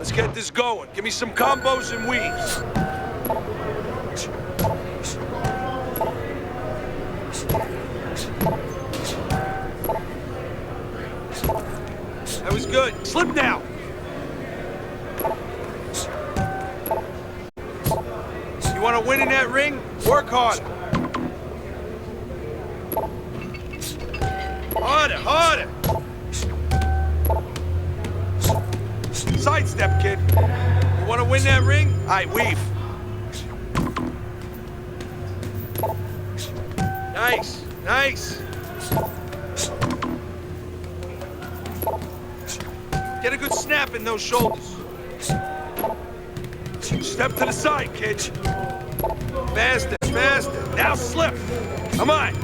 Let's get this going. Give me some combos and weaves. That was good. Slip now. You want to win in that ring? Work harder. Harder, harder. Sidestep, kid. You want to win that ring? All right, weave. Nice, nice. Get a good snap in those shoulders. Step to the side, kid. Faster, faster. Now slip. Come on.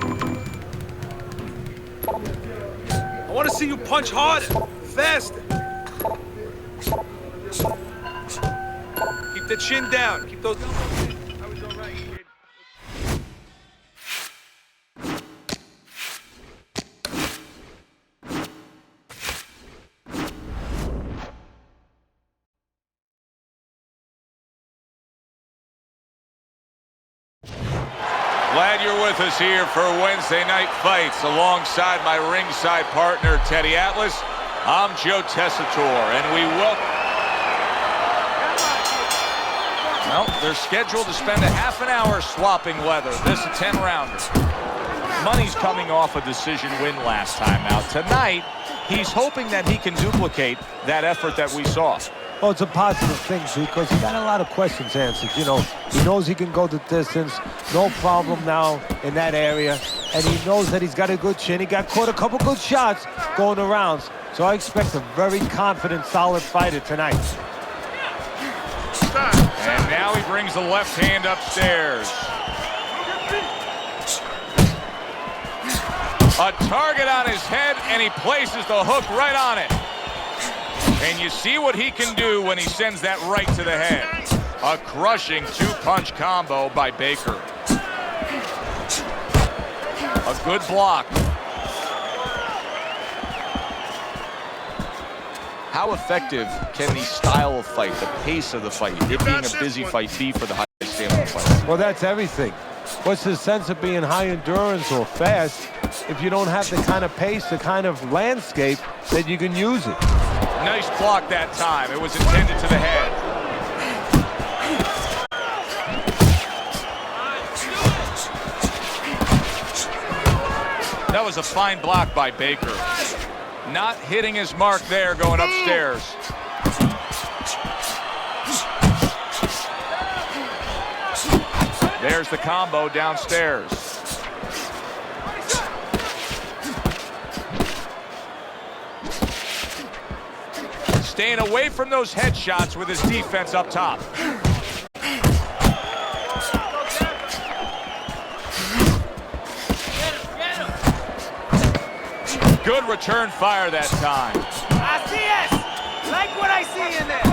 I want to see you punch harder, faster. Keep the chin down. Keep those elbows in. I was all right, kid. Glad you're with us here for Wednesday Night Fights alongside my ringside partner, Teddy Atlas. I'm Joe Tessitore, and we welcome... Well, they're scheduled to spend a half an hour swapping leather. This a 10-rounder. Money's coming off a decision win last time out. Tonight, he's hoping that he can duplicate that effort that we saw. Well, it's a positive thing, because he got a lot of questions answered. You know, he knows he can go the distance, no problem now in that area, and he knows that he's got a good chin. He got caught a couple good shots going around, so I expect a very confident, solid fighter tonight. And now he brings the left hand upstairs. A target on his head, and he places the hook right on it. And you see what he can do when he sends that right to the head. A crushing two-punch combo by Baker. A good block. How effective can the style of fight, the pace of the fight, it being a busy fight, be for the high stamina fight? Well, that's everything. What's the sense of being high endurance or fast if you don't have the kind of pace, the kind of landscape that you can use it? Nice block that time. It was intended to the head. That was a fine block by Baker. Not hitting his mark there, going upstairs. There's the combo downstairs. Staying away from those headshots with his defense up top. Good return fire that time. I see it. Like what I see in there.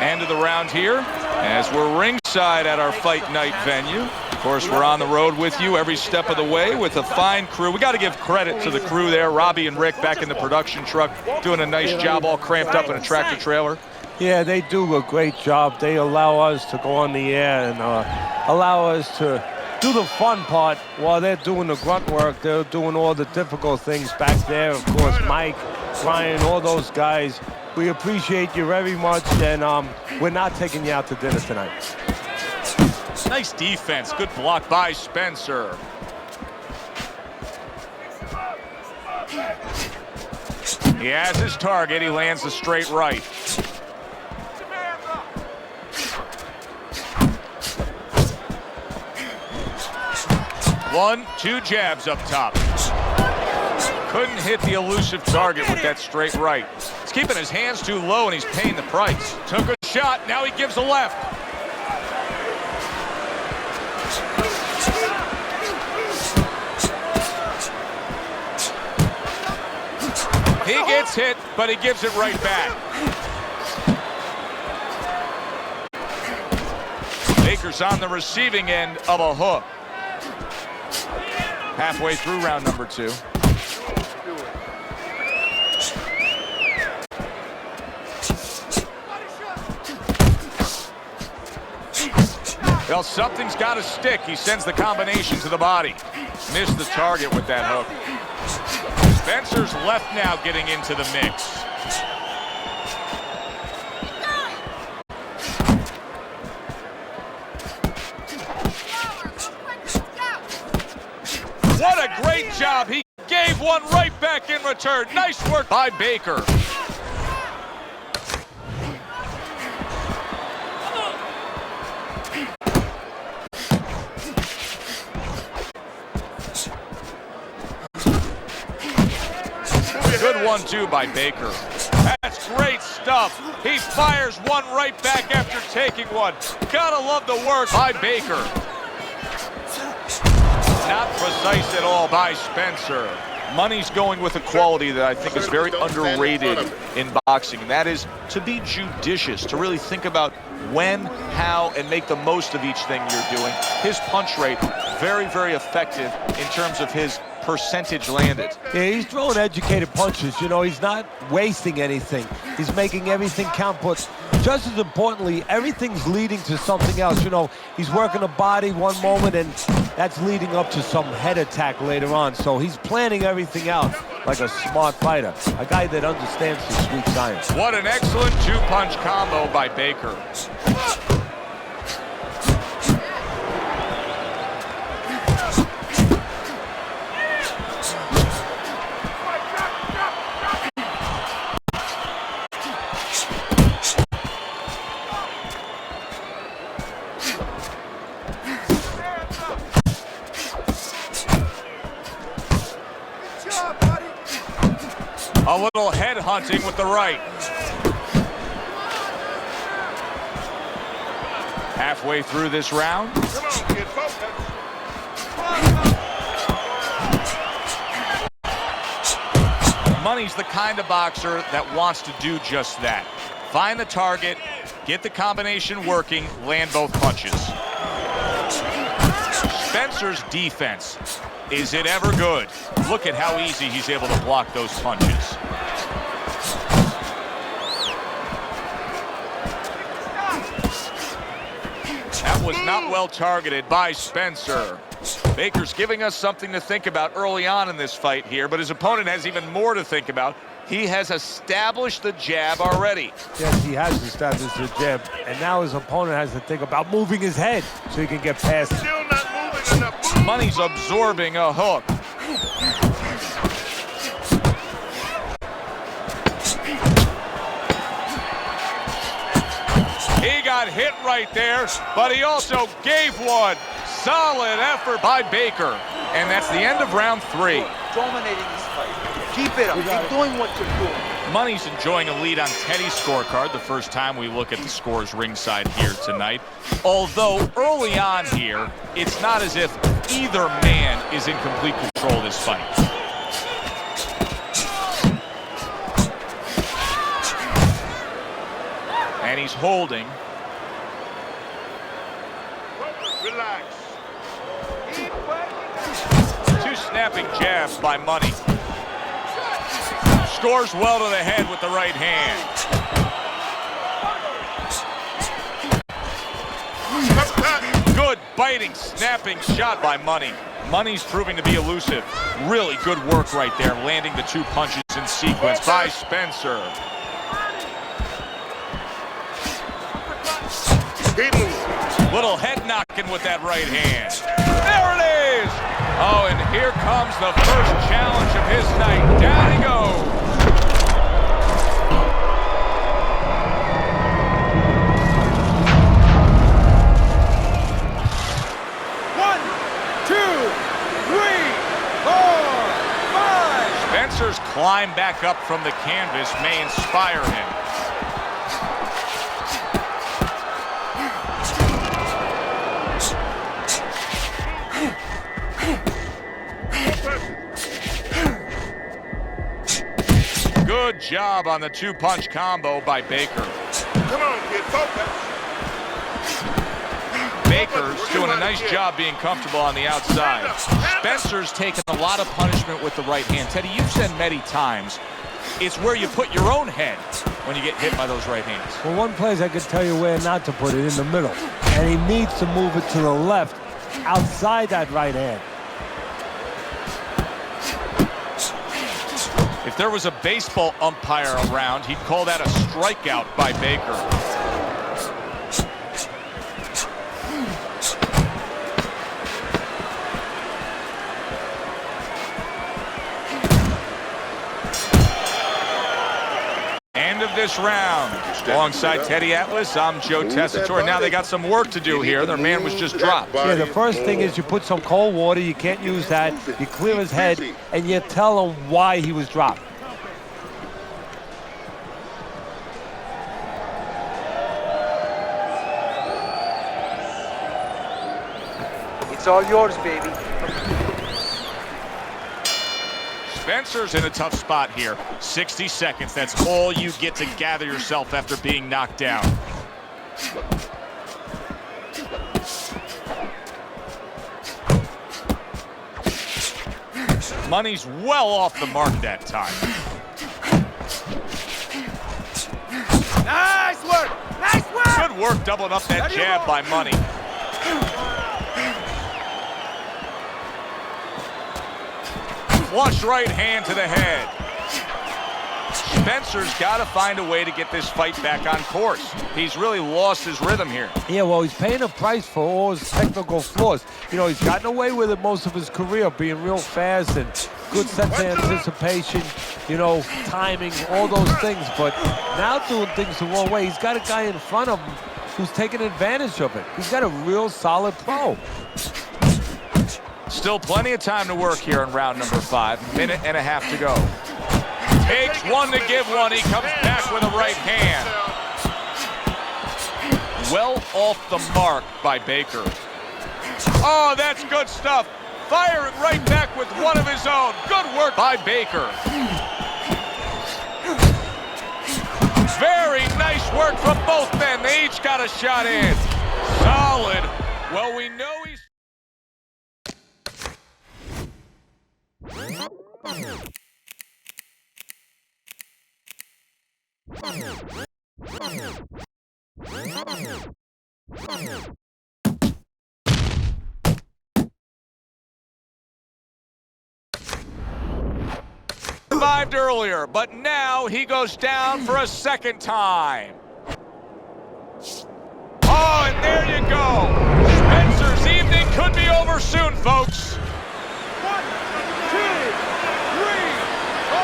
End of the round here as we're ringside at our fight night venue. Of course, we're on the road with you every step of the way with a fine crew. We got to give credit to the crew there. Robbie and Rick back in the production truck doing a nice job, all cramped up in a tractor trailer. Yeah, they do a great job. They allow us to go on the air and allow us to do the fun part while they're doing the grunt work. They're doing all the difficult things back there. Of course, Mike, Ryan, all those guys. We appreciate you very much, and we're not taking you out to dinner tonight. Nice defense. Good block by Spencer. He has his target. He lands the straight right. One, two jabs up top. Couldn't hit the elusive target with that straight right. He's keeping his hands too low, and he's paying the price. Took a shot. Now he gives a left. He gets hit, but he gives it right back. Baker's on the receiving end of a hook. Halfway through round number 2. Well, something's got to stick. He sends the combination to the body. Missed the target with that hook. Spencer's left now getting into the mix. What a great job. He gave one right back in return. Nice work by Baker. Good 1-2 by Baker. That's great stuff. He fires one right back after taking one. Gotta love the work by Baker. Not precise at all by Spencer. Money's going with a quality that I think is very underrated in boxing, and that is to be judicious, to really think about when, how, and make the most of each thing you're doing. His punch rate, very, very effective in terms of his percentage landed. Yeah, he's throwing educated punches. You know, he's not wasting anything. He's making everything count, but just as importantly, everything's leading to something else. You know, he's working the body one moment, and that's leading up to some head attack later on. So he's planning everything out like a smart fighter, a guy that understands his sweet science. What an excellent two-punch combo by Baker. A little head hunting with the right. Halfway through this round. Come on, kid, focus. Money's the kind of boxer that wants to do just that. Find the target, get the combination working, land both punches. Spencer's defense. Is it ever good? Look at how easy he's able to block those punches. That was not well targeted by Spencer. Baker's giving us something to think about early on in this fight here, but his opponent has even more to think about. He has established the jab already. Yes, he has established the jab, and now his opponent has to think about moving his head so he can get past it. Still not moving enough. Money's absorbing a hook. He got hit right there, but he also gave one. Solid effort by Baker. And that's the end of round 3. Dominating this fight. Keep it up. Keep doing what you're doing. Money's enjoying a lead on Teddy's scorecard the first time we look at the scores ringside here tonight. Although early on here, it's not as if either man is in complete control of this fight. And he's holding. Relax. Two snapping jabs by Money. Scores well to the head with the right hand. Good biting, snapping shot by Money. Money's proving to be elusive. Really good work right there, landing the two punches in sequence by Spencer. Keep moving. Little head knocking with that right hand. There it is! Oh, and here comes the first challenge of his night. Down he goes. Spencer's climb back up from the canvas may inspire him. Good job on the two-punch combo by Baker. Come on, kid, focus. Baker's doing a nice job being comfortable on the outside. Spencer's taken a lot of punishment with the right hand. Teddy, you've said many times, it's where you put your own head. when you get hit by those right hands. Well, one place I could tell you where not to put it, in the middle. And he needs to move it to the left, outside that right hand. If there was a baseball umpire around, he'd call that a strikeout by Baker. End of this round. Alongside Teddy Atlas, I'm Joe Tessitore. Now they got some work to do here. Their man was just dropped. Yeah, the first thing is you put some cold water. You can't use that. You clear his head, and you tell him why he was dropped. It's all yours, baby. Spencer's in a tough spot here. 60 seconds, that's all you get to gather yourself after being knocked down. Money's well off the mark that time. Nice work! Nice work! Good work doubling up that jab by Money. Flush right hand to the head. Spencer's got to find a way to get this fight back on course. He's really lost his rhythm here. Yeah, well, he's paying a price for all his technical flaws. You know, he's gotten away with it most of his career, being real fast and good sense of anticipation, you know, timing, all those things. But now doing things the wrong way, he's got a guy in front of him who's taking advantage of it. He's got a real solid pro. Still plenty of time to work here in round number 5. Minute and a half to go. Takes one to give one. He comes back with a right hand. Well off the mark by Baker. Oh, that's good stuff. Firing right back with one of his own. Good work by Baker. Very nice work from both men. They each got a shot in. Solid. Well, we know he's... Survived earlier, but now he goes down for a second time. Oh, and there you go. Spencer's evening could be over soon, folks. 1, 2, 3, 4,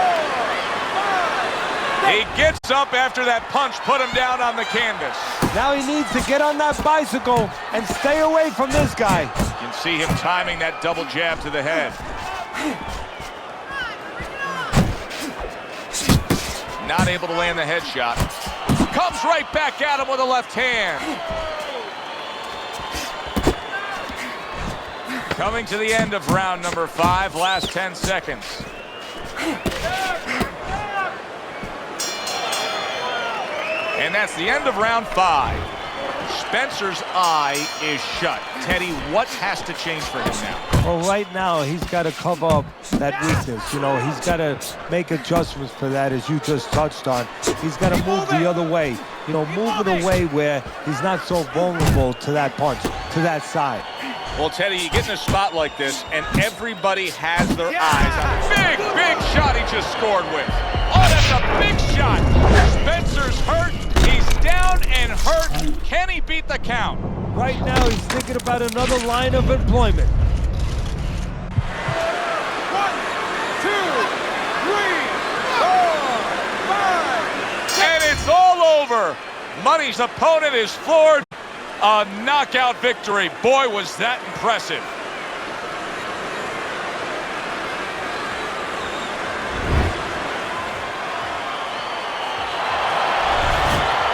5. He gets up after that punch put him down on the canvas. Now he needs to get on that bicycle and stay away from this guy. You can see him timing that double jab to the head. Not able to land the headshot. Comes right back at him with a left hand. Coming to the end of round number 5, last 10 seconds. And that's the end of round 5. Spencer's eye is shut. Teddy, what has to change for him now? Well, right now, he's got to cover up that weakness. You know, he's got to make adjustments for that, as you just touched on. He's got to move the other way. You know, move it away where he's not so vulnerable to that punch, to that side. Well, Teddy, you get in a spot like this, and everybody has their eyes on a big shot he just scored with. Oh, that's a big shot. Spencer's hurt. He's down and hurt. Can he beat the count? Right now, he's thinking about another line of employment. 1, 2, 3, 4, 5. And it's all over. Money's opponent is floored. A knockout victory. Boy, was that impressive.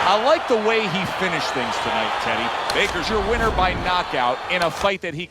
I like the way he finished things tonight, Teddy. Baker's your winner by knockout in a fight that he...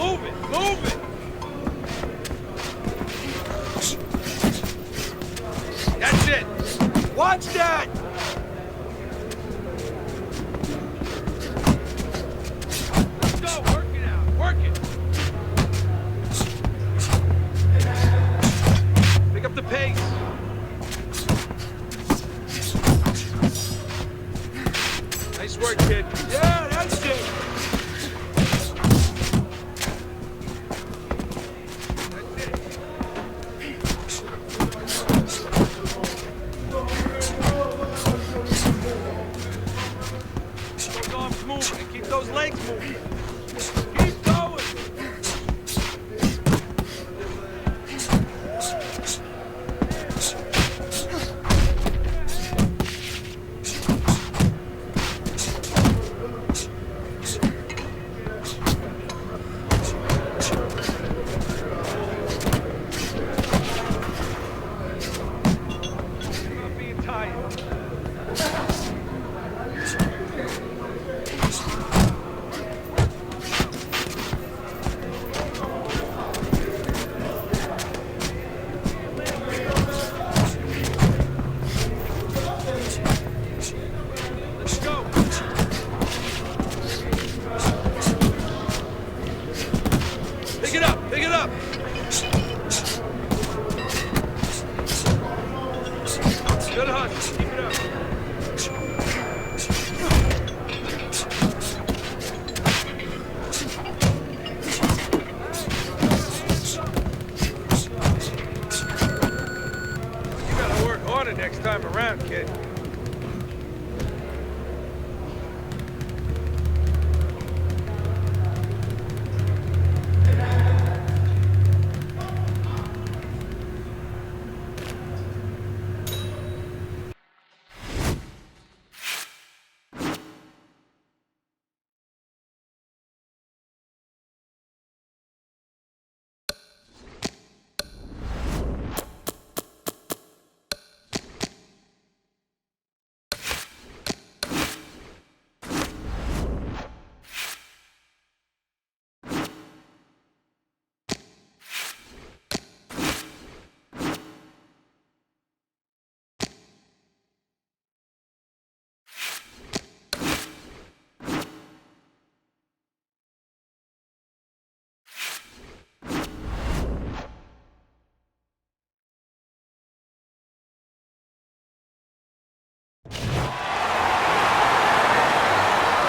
Move it! Move it! That's it! Watch that! Let's go! Work it out! Work it! Pick up the pace! Nice work, kid. Yeah, that's it! Moving and keep those legs moving. Keep going. Not being tired. Pick it up! Pick it up! Good hunt. Keep it up. You gotta work harder next time around, kid.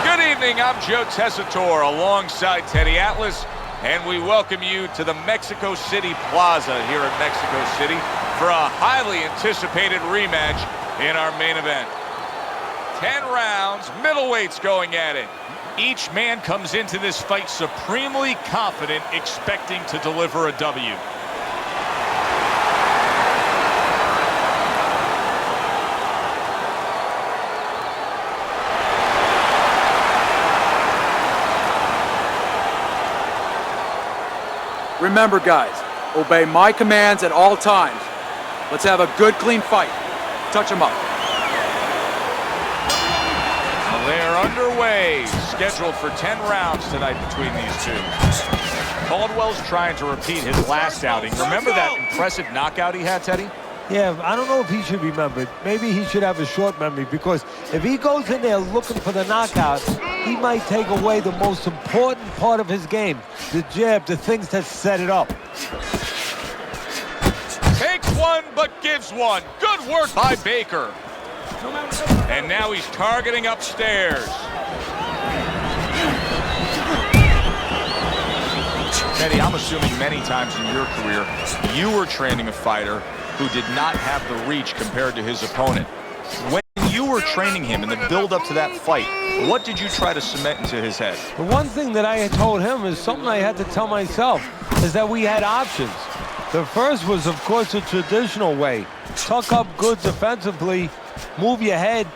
Good evening, I'm Joe Tessitore alongside Teddy Atlas, and we welcome you to the Mexico City Plaza here in Mexico City for a highly anticipated rematch in our main event. 10 rounds, middleweights going at it. Each man comes into this fight supremely confident, expecting to deliver a W. Remember, guys, obey my commands at all times. Let's have a good, clean fight. Touch them up. They're underway, scheduled for 10 rounds tonight between these two. Caldwell's trying to repeat his last outing. Remember that impressive knockout he had, Teddy? Yeah, I don't know if he should be remembered. Maybe he should have a short memory, because if he goes in there looking for the knockout, he might take away the most important part of his game, the jab, the things that set it up. Takes one, but gives one. Good work by Baker. And now he's targeting upstairs. Teddy, I'm assuming many times in your career, you were training a fighter who did not have the reach compared to his opponent. When you were training him in the build-up to that fight, what did you try to cement into his head? The one thing that I had told him is something I had to tell myself, is that we had options. The first was, of course, the traditional way. Tuck up good defensively, move your head,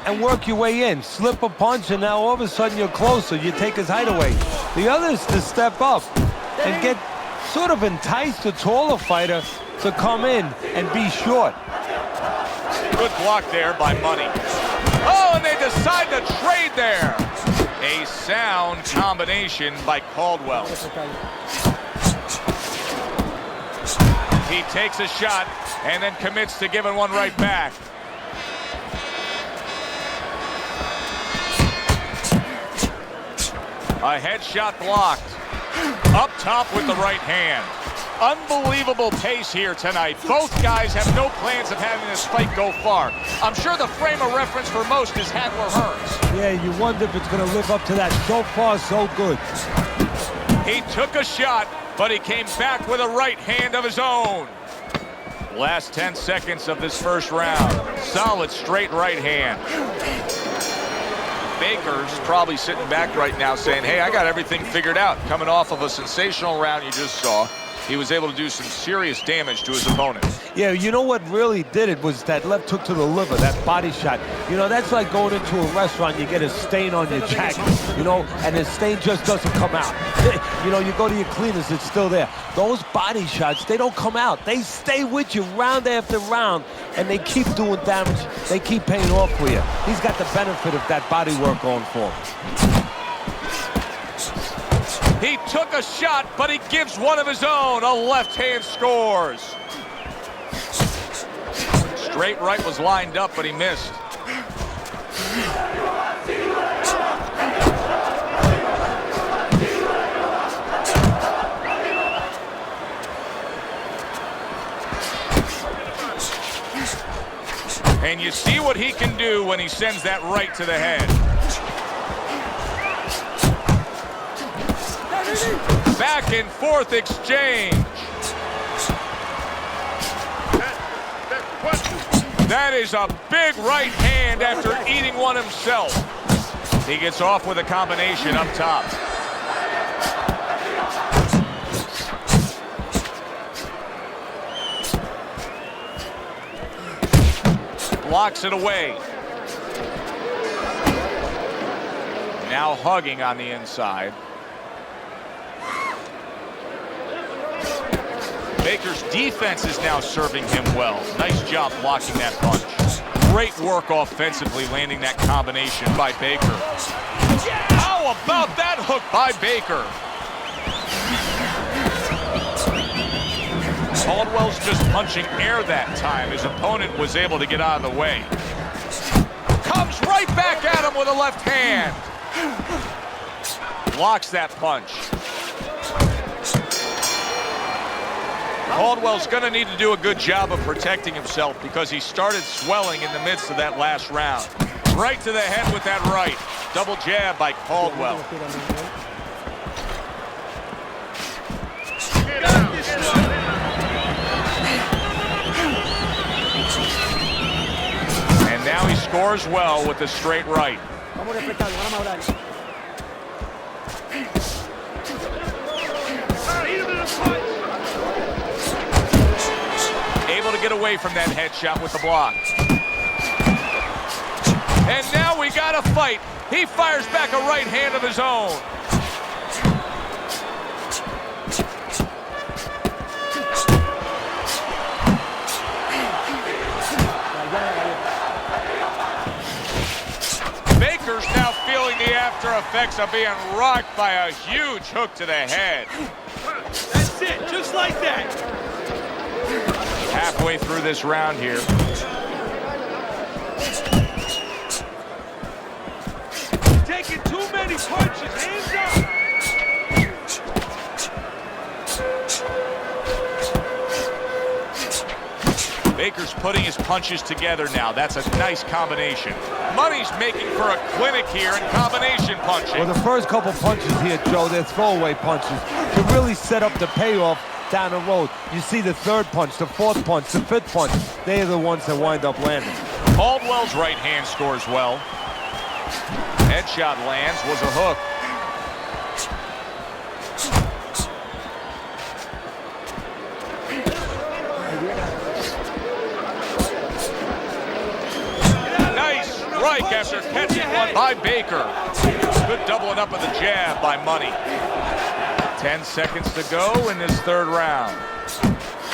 and work your way in. Slip a punch, and now all of a sudden you're closer. You take his height away. The other is to step up and get sort of entice the taller fighter to come in and be short. Good block there by Money. Oh, and they decide to trade there. A sound combination by Caldwell. He takes a shot and then commits to giving one right back. A headshot blocked. Up top with the right hand. Unbelievable pace here tonight. Both guys have no plans of having this fight go far. I'm sure the frame of reference for most is Hagler-Hearns. Yeah, you wonder if it's going to live up to that. So far, so good. He took a shot, but he came back with a right hand of his own. Last 10 seconds of this first round. Solid straight right hand. Baker's probably sitting back right now saying, hey, I got everything figured out. Coming off of a sensational round you just saw, he was able to do some serious damage to his opponent. Yeah, you know what really did it was that left hook to the liver, that body shot. You know, that's like going into a restaurant, you get a stain on your jacket, you know, and the stain just doesn't come out. You know, you go to your cleaners, it's still there. Those body shots, they don't come out. They stay with you round after round, and they keep doing damage. They keep paying off for you. He's got the benefit of that body work going for him. He took a shot, but he gives one of his own. A left hand scores. Straight right was lined up, but he missed. And you see what he can do when he sends that right to the head. Back and forth exchange. That is a big right hand after eating one himself. He gets off with a combination up top. Blocks it away. Now hugging on the inside. Baker's defense is now serving him well. Nice job blocking that punch. Great work offensively, landing that combination by Baker. How about that hook by Baker? Caldwell's just punching air that time. His opponent was able to get out of the way. Comes right back at him with a left hand. Blocks that punch. Caldwell's going to need to do a good job of protecting himself because he started swelling in the midst of that last round. Right to the head with that right. Double jab by Caldwell. And now he scores well with the straight right. Able to get away from that headshot with the block. And now we got a fight. He fires back a right hand of his own. Baker's now feeling the after effects of being rocked by a huge hook to the head. That's it, just like that. Halfway through this round here. Taking too many punches, hands up. Baker's putting his punches together now. That's a nice combination. Money's making for a clinic here in combination punching. Well, the first couple punches here, Joe, they're throwaway punches to really set up the payoff down the road. You see the third punch, the fourth punch, the fifth punch. They are the ones that wind up landing. Caldwell's right hand scores well. Headshot lands, was a hook. Nice strike after catching one by Baker. Good doubling up of the jab by Money. 10 seconds to go in this third round.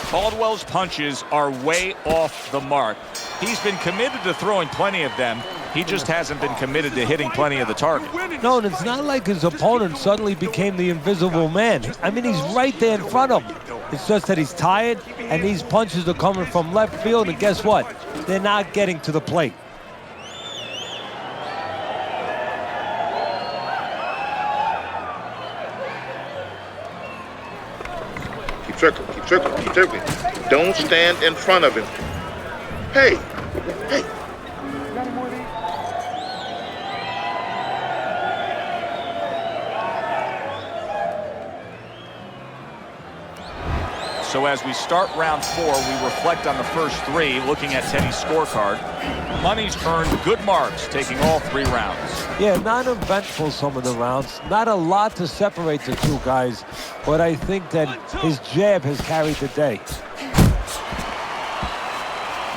Caldwell's punches are way off the mark. He's been committed to throwing plenty of them, He just hasn't been committed to hitting plenty of the target. No, and it's not like his opponent suddenly became the invisible man. I mean, he's right there in front of him. It's just that he's tired, and these punches are coming from left field, and guess what? They're not getting to the plate. Keep circling, keep circling, keep circling. Don't stand in front of him. Hey, hey. So as we start round 4, we reflect on the first 3, looking at Teddy's scorecard. Money's earned good marks, taking all 3 rounds. Yeah, not eventful some of the rounds. Not a lot to separate the two guys, but I think that his jab has carried the day.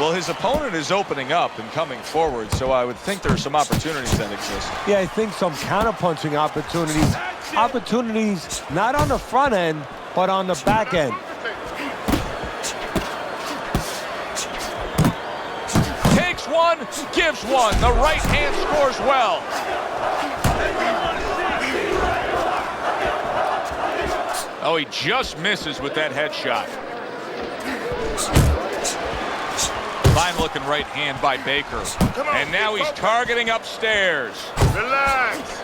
Well, his opponent is opening up and coming forward, so I would think there's some opportunities that exist. Yeah, I think some counterpunching opportunities. Opportunities not on the front end, but on the back end. Takes one, gives one. The right hand scores well. Oh, he just misses with that headshot. Fine looking right hand by Baker. And now he's targeting upstairs. Relax.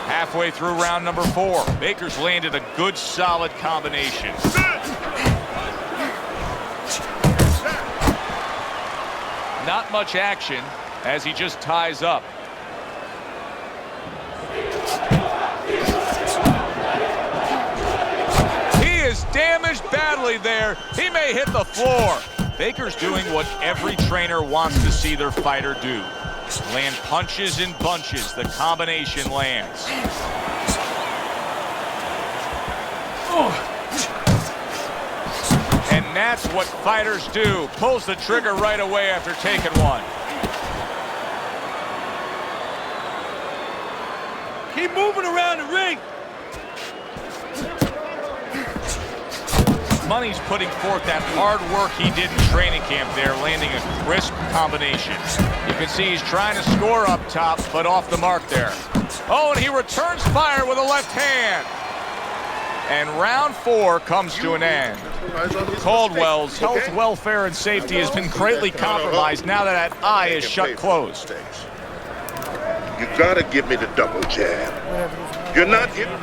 Halfway through round number 4, Baker's landed a good solid combination. Not much action as he just ties up. He is damaged badly there. He may hit the floor. Baker's doing what every trainer wants to see their fighter do. Land punches in bunches. The combination lands. And that's what fighters do. Pulls the trigger right away after taking one. Keep moving around the ring. Money's putting forth that hard work he did in training camp there, landing a crisp combination. You can see he's trying to score up top, but off the mark there. Oh, and he returns fire with a left hand. And round 4 comes to an end. Caldwell's health, welfare, and safety has been greatly compromised now that that eye is shut closed. You gotta give me the double jab. You're not giving.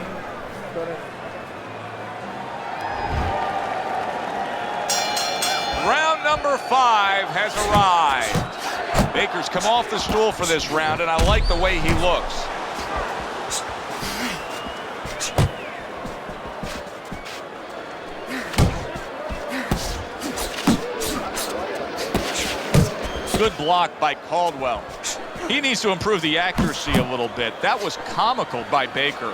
Round number 5 has arrived. Baker's come off the stool for this round, and I like the way he looks. Good block by Caldwell. He needs to improve the accuracy a little bit. That was comical by Baker.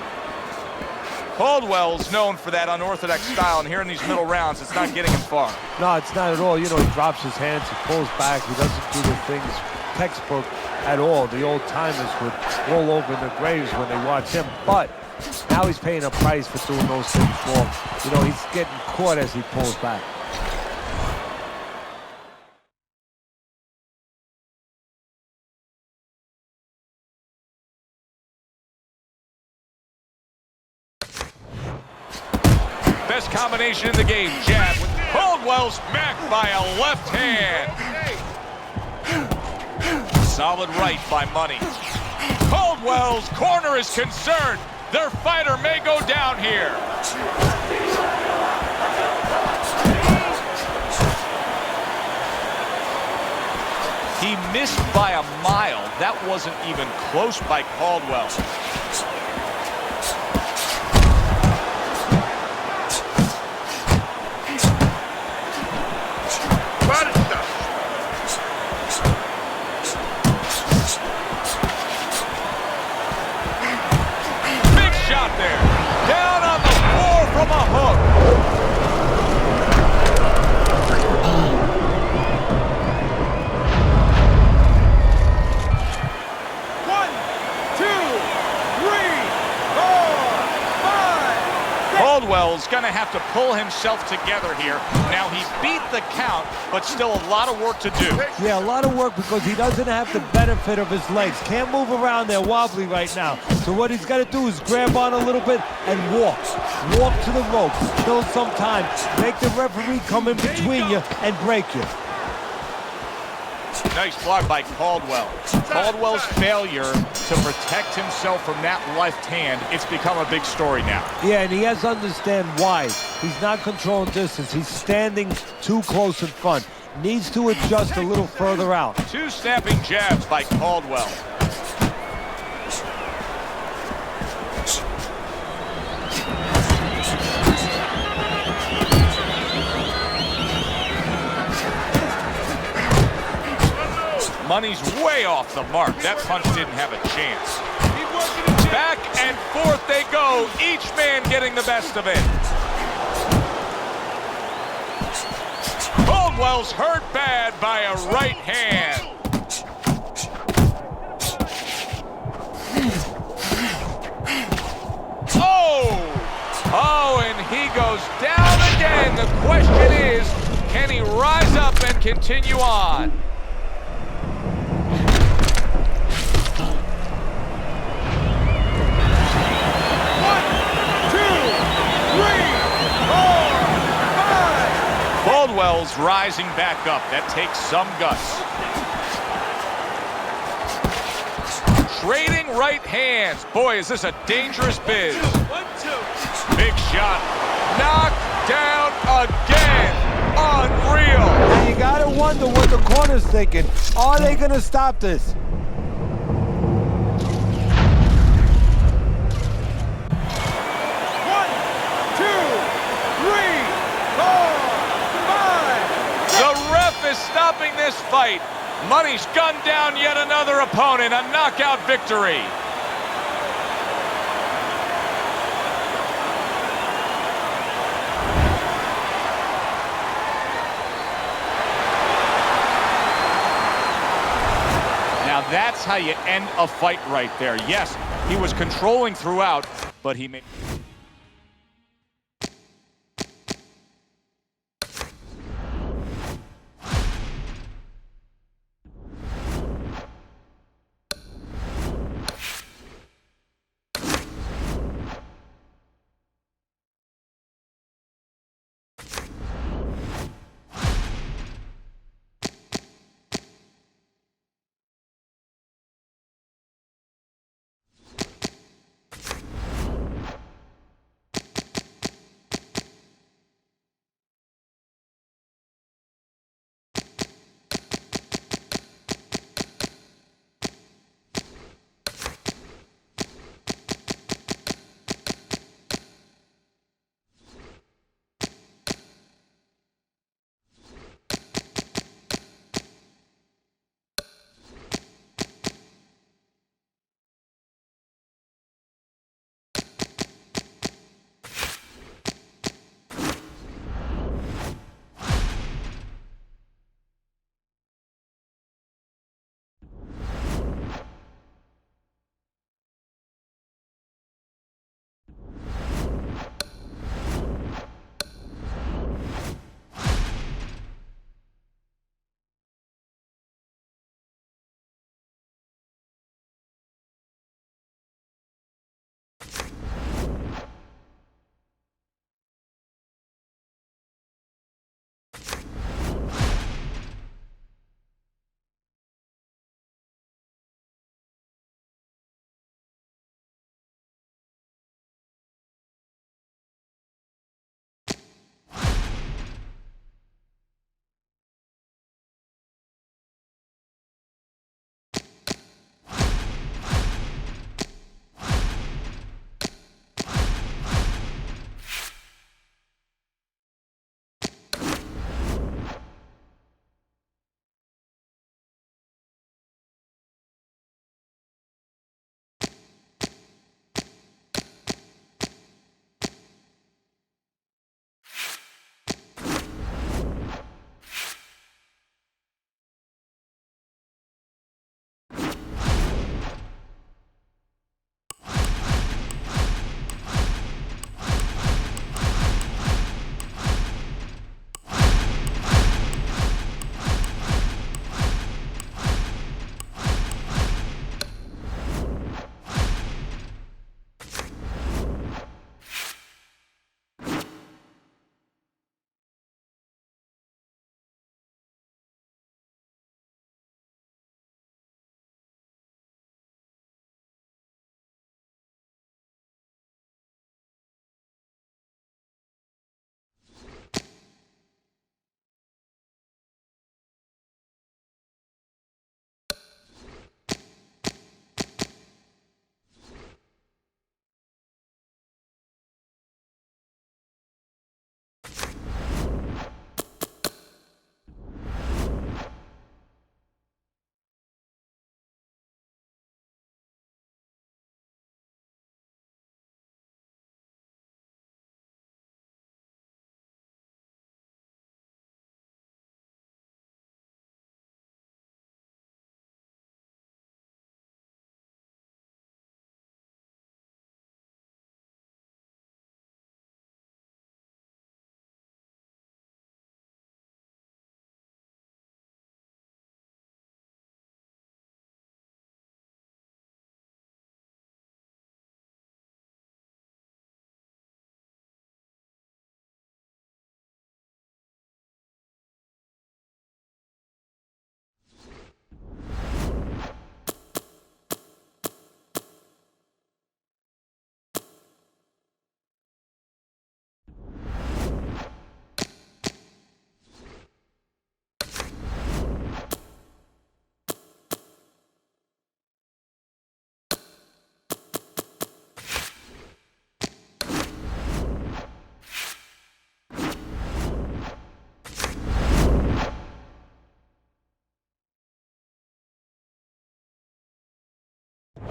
Caldwell's known for that unorthodox style, and here in these middle rounds, it's not getting him far. No, it's not at all. You know, he drops his hands, he pulls back, he doesn't do the things textbook at all. The old timers would roll over in their graves when they watch him, but now he's paying a price for doing those things wrong. You know, he's getting caught as he pulls back. Best combination in the game, jab. Caldwell's smacked by a left hand. Solid right by Money. Caldwell's corner is concerned. Their fighter may go down here. He missed by a mile. That wasn't even close by Caldwell. Caldwell's going to have to pull himself together here. Now, he beat the count, but still a lot of work to do. Yeah, a lot of work because he doesn't have the benefit of his legs. Can't move around there wobbly right now. So what he's got to do is grab on a little bit and walk. Walk to the ropes. Kill some time. Make the referee come in between you and break you. Nice block by Caldwell. Caldwell's failure to protect himself from that left hand, it's become a big story now. Yeah, and he has to understand why. He's not controlling distance. He's standing too close in front. Needs to adjust a little further out. Two snapping jabs by Caldwell. Money's way off the mark. That punch didn't have a chance. Back and forth they go, each man getting the best of it. Caldwell's hurt bad by a right hand. Oh, and he goes down again. The question is, can he rise up and continue on? Caldwell's rising back up. That takes some guts. Trading right hands. Boy, is this a dangerous biz. Big shot. Knocked down again. Unreal. And you gotta wonder what the corner's thinking. Are they gonna stop this? Stopping this fight. Money's gunned down yet another opponent. A knockout victory. Now that's how you end a fight right there. Yes, he was controlling throughout, but he made...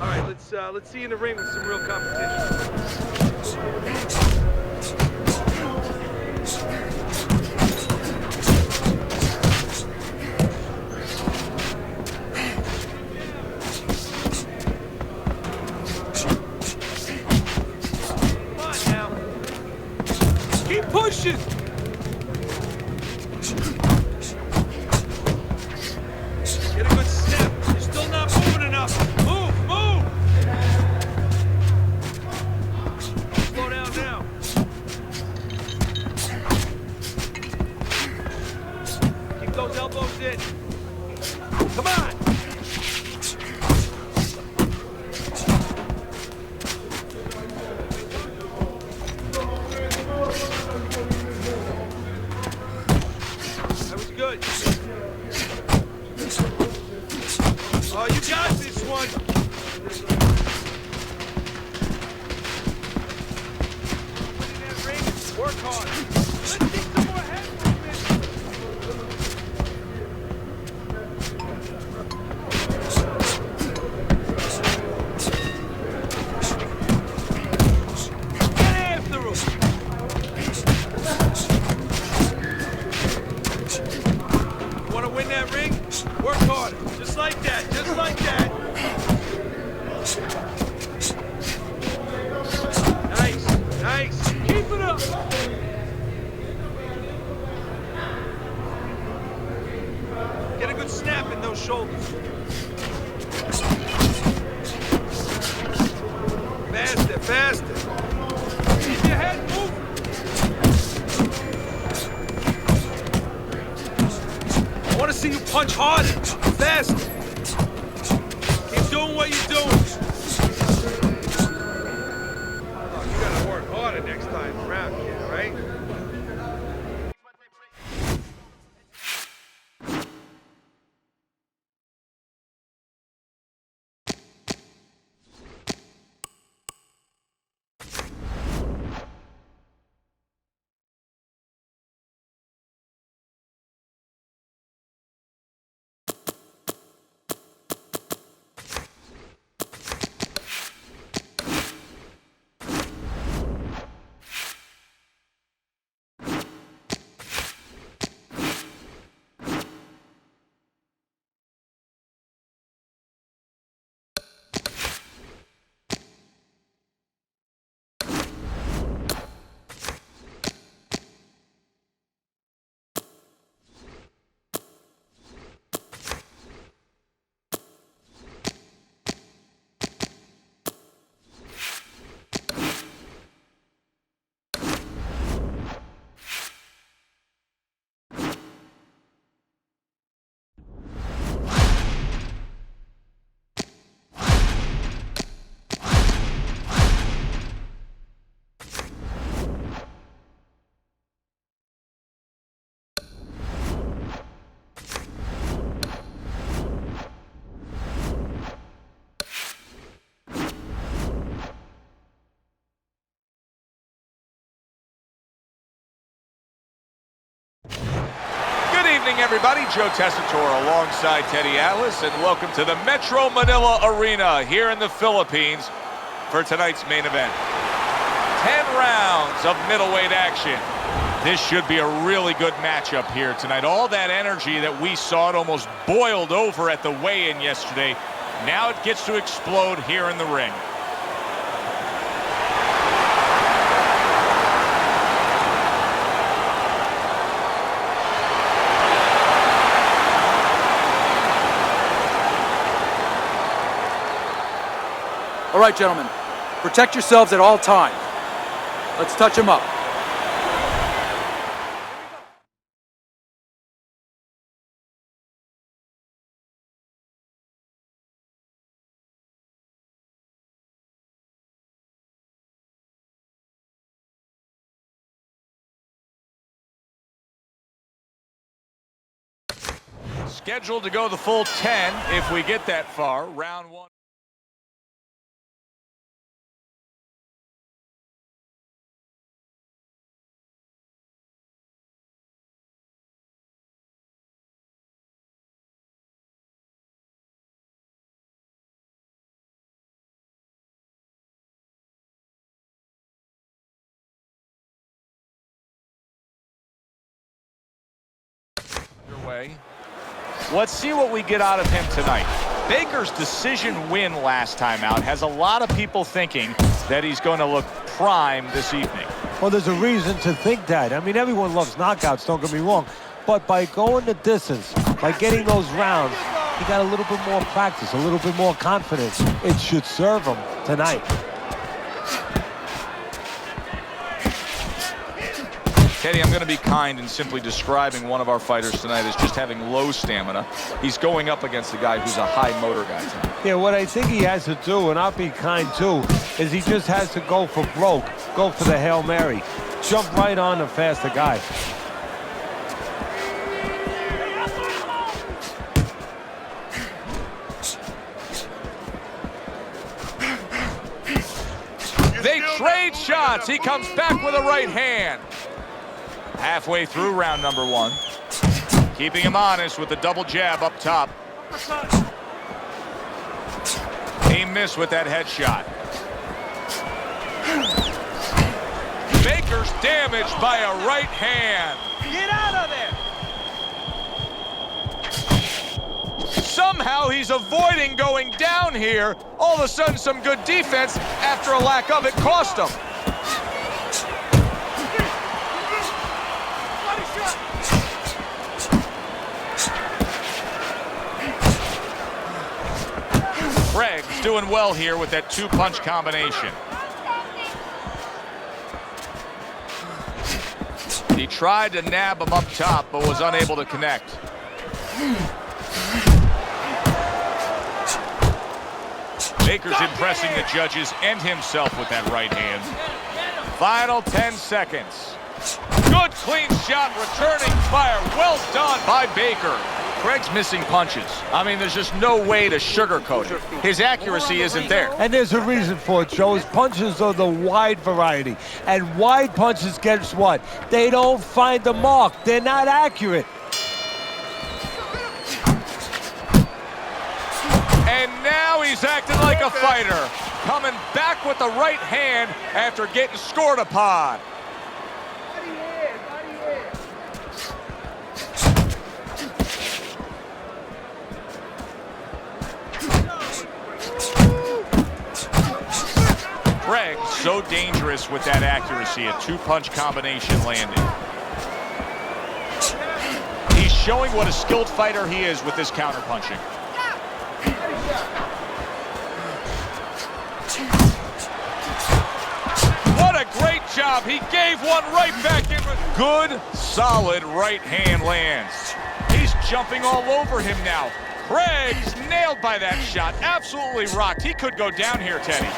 All right, let's see you in the ring with some real competition. Come on now. Keep pushing. Get a good step. You're still not moving enough. Move, move. Slow down now. Keep those elbows in. Come on. That was good. Oh, you got this one. Put in that ring. Work hard. Let's see some more head movement. Get after him. You want to win that ring? Work harder. Just like that. Just like that. Nice. Nice. Keep it up. Get a good snap in those shoulders. Faster, faster. Keep your head moving. I want to see you punch harder, faster. Keep doing what you're doing. Oh, you gotta work harder next time around, kid, right? Everybody, Joe Tessitore alongside Teddy Atlas, and welcome to the Metro Manila Arena here in the Philippines for tonight's main event. 10 rounds of middleweight action. This should be a really good matchup here tonight. All that energy that we saw, it almost boiled over at the weigh-in yesterday. Now it gets to explode here in the ring. All right, gentlemen, protect yourselves at all times. Let's touch them up. Scheduled to go the full 10 if we get that far. Round one. way. Let's see what we get out of him tonight. Baker's decision win last time out has a lot of people thinking that he's going to look prime this evening. Well, there's a reason to think that. I mean, everyone loves knockouts, don't get me wrong. But by going the distance, by getting those rounds, he got a little bit more practice, a little bit more confidence. It should serve him tonight. Teddy, I'm going to be kind in simply describing one of our fighters tonight as just having low stamina. He's going up against a guy who's a high motor guy tonight. Yeah, what I think he has to do, and I'll be kind too, is he just has to go for broke, go for the Hail Mary. Jump right on the faster guy. They trade shots. He comes back with a right hand. Halfway through round number one. Keeping him honest with the double jab up top. He missed with that headshot. Baker's damaged by a right hand. Get out of there! Somehow he's avoiding going down here. All of a sudden some good defense after a lack of it cost him. Craig's doing well here with that two-punch combination. He tried to nab him up top, but was unable to connect. Baker's impressing the judges and himself with that right hand. Final 10 seconds. Good clean shot, returning fire. Well done by Baker. Craig's missing punches. I mean, there's just no way to sugarcoat it. His accuracy isn't there. And there's a reason for it, Joe. His punches are the wide variety. And wide punches, guess what? They don't find the mark. They're not accurate. And now he's acting like a fighter. Coming back with the right hand after getting scored upon. Craig, so dangerous with that accuracy, a two-punch combination landing. He's showing what a skilled fighter he is with this counterpunching. What a great job. He gave one right back in with good, solid right hand lands. He's jumping all over him now. Craig's nailed by that shot. Absolutely rocked. He could go down here, Teddy.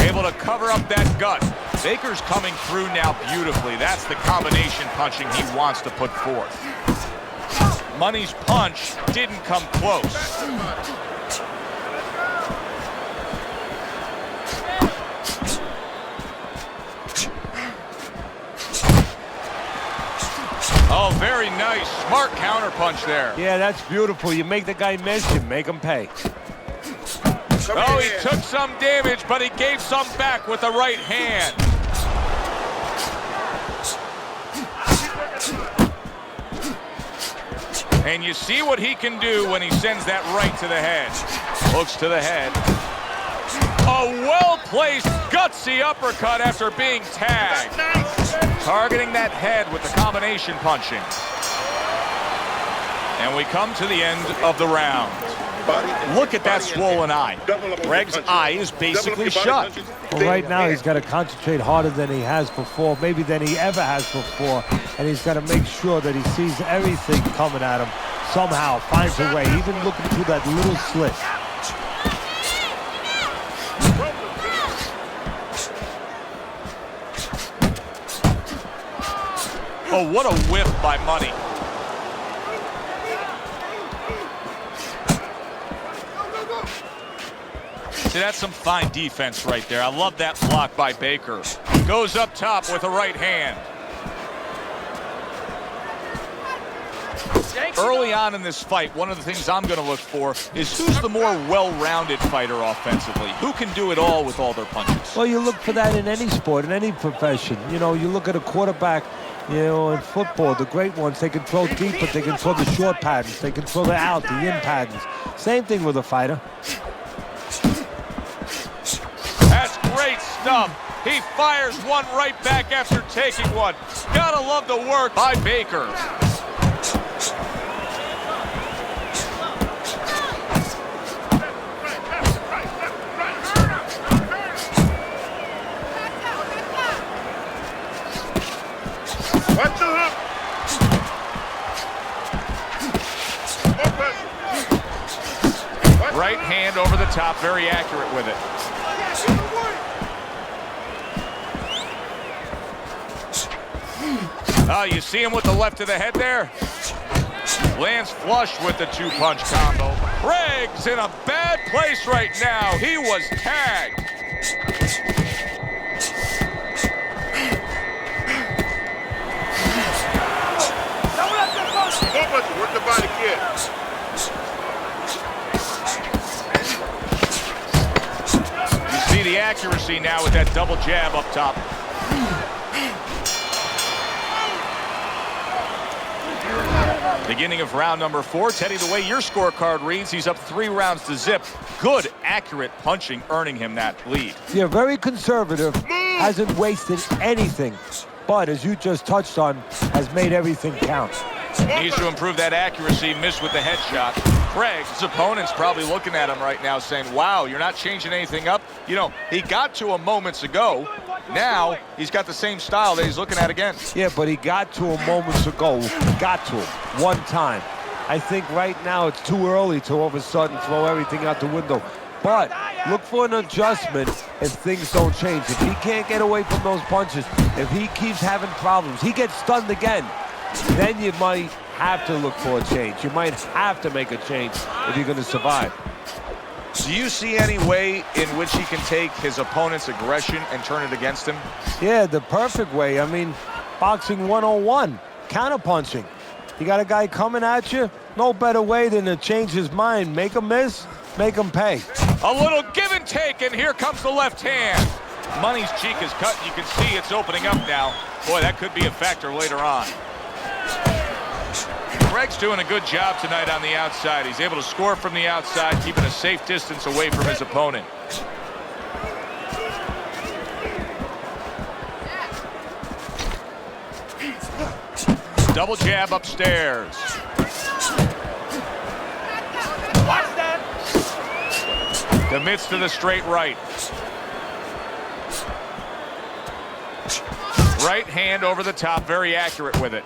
Able to cover up that gut. Baker's coming through now beautifully. That's the combination punching he wants to put forth. Money's punch didn't come close. Oh, very nice. Smart counterpunch there. Yeah, that's beautiful. You make the guy miss, you make him pay. Oh, he took some damage, but he gave some back with the right hand. And you see what he can do when he sends that right to the head. Looks to the head. A well-placed, gutsy uppercut after being tagged. Targeting that head with the combination punching. And we come to the end of the round. Look at that swollen eye. Craig's eye is basically shut. Well, right now he's got to concentrate harder than he has before, maybe than he ever has before, and he's got to make sure that he sees everything coming at him somehow, finds a way, even looking through that little slit. Oh, what a whip by Money. See, that's some fine defense right there. I love that block by Baker. Goes up top with a right hand. Early on in this fight, one of the things I'm going to look for is who's the more well-rounded fighter offensively. Who can do it all with all their punches? Well, you look for that in any sport, in any profession. You know, you look at a quarterback, you know, in football, the great ones, they can throw deep, but they can throw the short patterns. They can throw the out, the in patterns. Same thing with a fighter. That's great stuff. He fires one right back after taking one. Gotta love the work by Baker. Watch the hook. Right hand over the top, very accurate with it. Oh, you see him with the left of the head there? Lands flush with the two-punch combo. Craig's in a bad place right now. He was tagged. Work the body, kid. You see the accuracy now with that double jab up top. Beginning of round number 4. Teddy, the way your scorecard reads, he's up 3 rounds to zip. Good, accurate punching, earning him that lead. Yeah, very conservative, hasn't wasted anything, but as you just touched on, has made everything count. Needs to improve that accuracy, missed with the headshot. Craig's opponent's probably looking at him right now saying, wow, you're not changing anything up. You know, he got to him moments ago. Now, he's got the same style that he's looking at again. Yeah, but he got to him moments ago. Got to him one time. I think right now it's too early to all of a sudden throw everything out the window. But look for an adjustment if things don't change. If he can't get away from those punches, if he keeps having problems, he gets stunned again, then you might have to look for a change. You might have to make a change if you're going to survive. Do you see any way in which he can take his opponent's aggression and turn it against him? Yeah, the perfect way. I mean, boxing 101, counterpunching. You got a guy coming at you, no better way than to change his mind. Make him miss, make him pay. A little give and take, and here comes the left hand. Money's cheek is cut, and you can see it's opening up now. Boy, that could be a factor later on. Craig's doing a good job tonight on the outside. He's able to score from the outside, keeping a safe distance away from his opponent. Double jab upstairs. Watch that. Commits to the straight right. Right hand over the top, very accurate with it.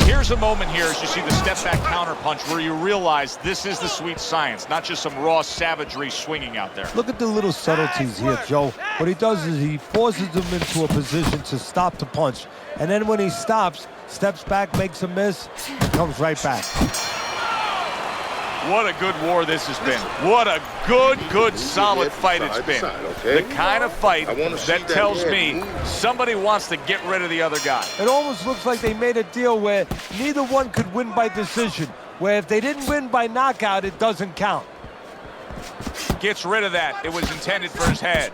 Here's a moment here as you see the step-back counter-punch where you realize this is the sweet science, not just some raw savagery swinging out there. Look at the little subtleties here, Joe. What he does is he forces them into a position to stop the punch. And then when he stops, steps back, makes a miss, and comes right back. What a good war this has been. What a good, solid fight it's been. The kind of fight that tells me somebody wants to get rid of the other guy. It almost looks like they made a deal where neither one could win by decision, where if they didn't win by knockout, it doesn't count. Gets rid of that. It was intended for his head.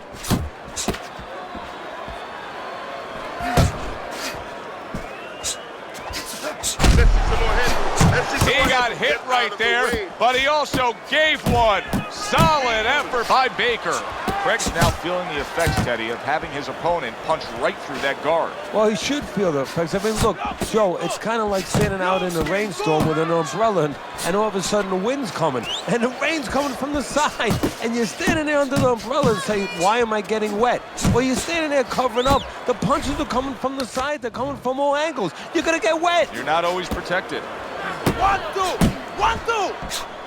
He got hit right there, but he also gave one. Solid effort by Baker. Craig's now feeling the effects, Teddy, of having his opponent punch right through that guard. Well, he should feel the effects. I mean, look, Joe, it's kind of like standing out in a rainstorm with an umbrella, and all of a sudden the wind's coming, and the rain's coming from the side, and you're standing there under the umbrella and saying, why am I getting wet? Well, you're standing there covering up. The punches are coming from the side. They're coming from all angles. You're going to get wet. You're not always protected. 1, 2, 1, 2. 1,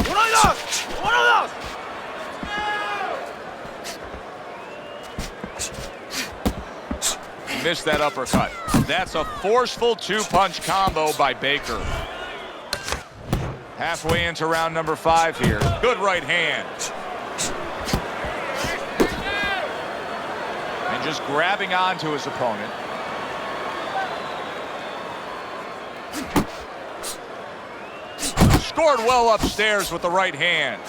2, 1, 2. Missed that uppercut. That's a forceful two-punch combo by Baker. Halfway into round number 5 here. Good right hand. And just grabbing onto his opponent. scored well upstairs with the right hand.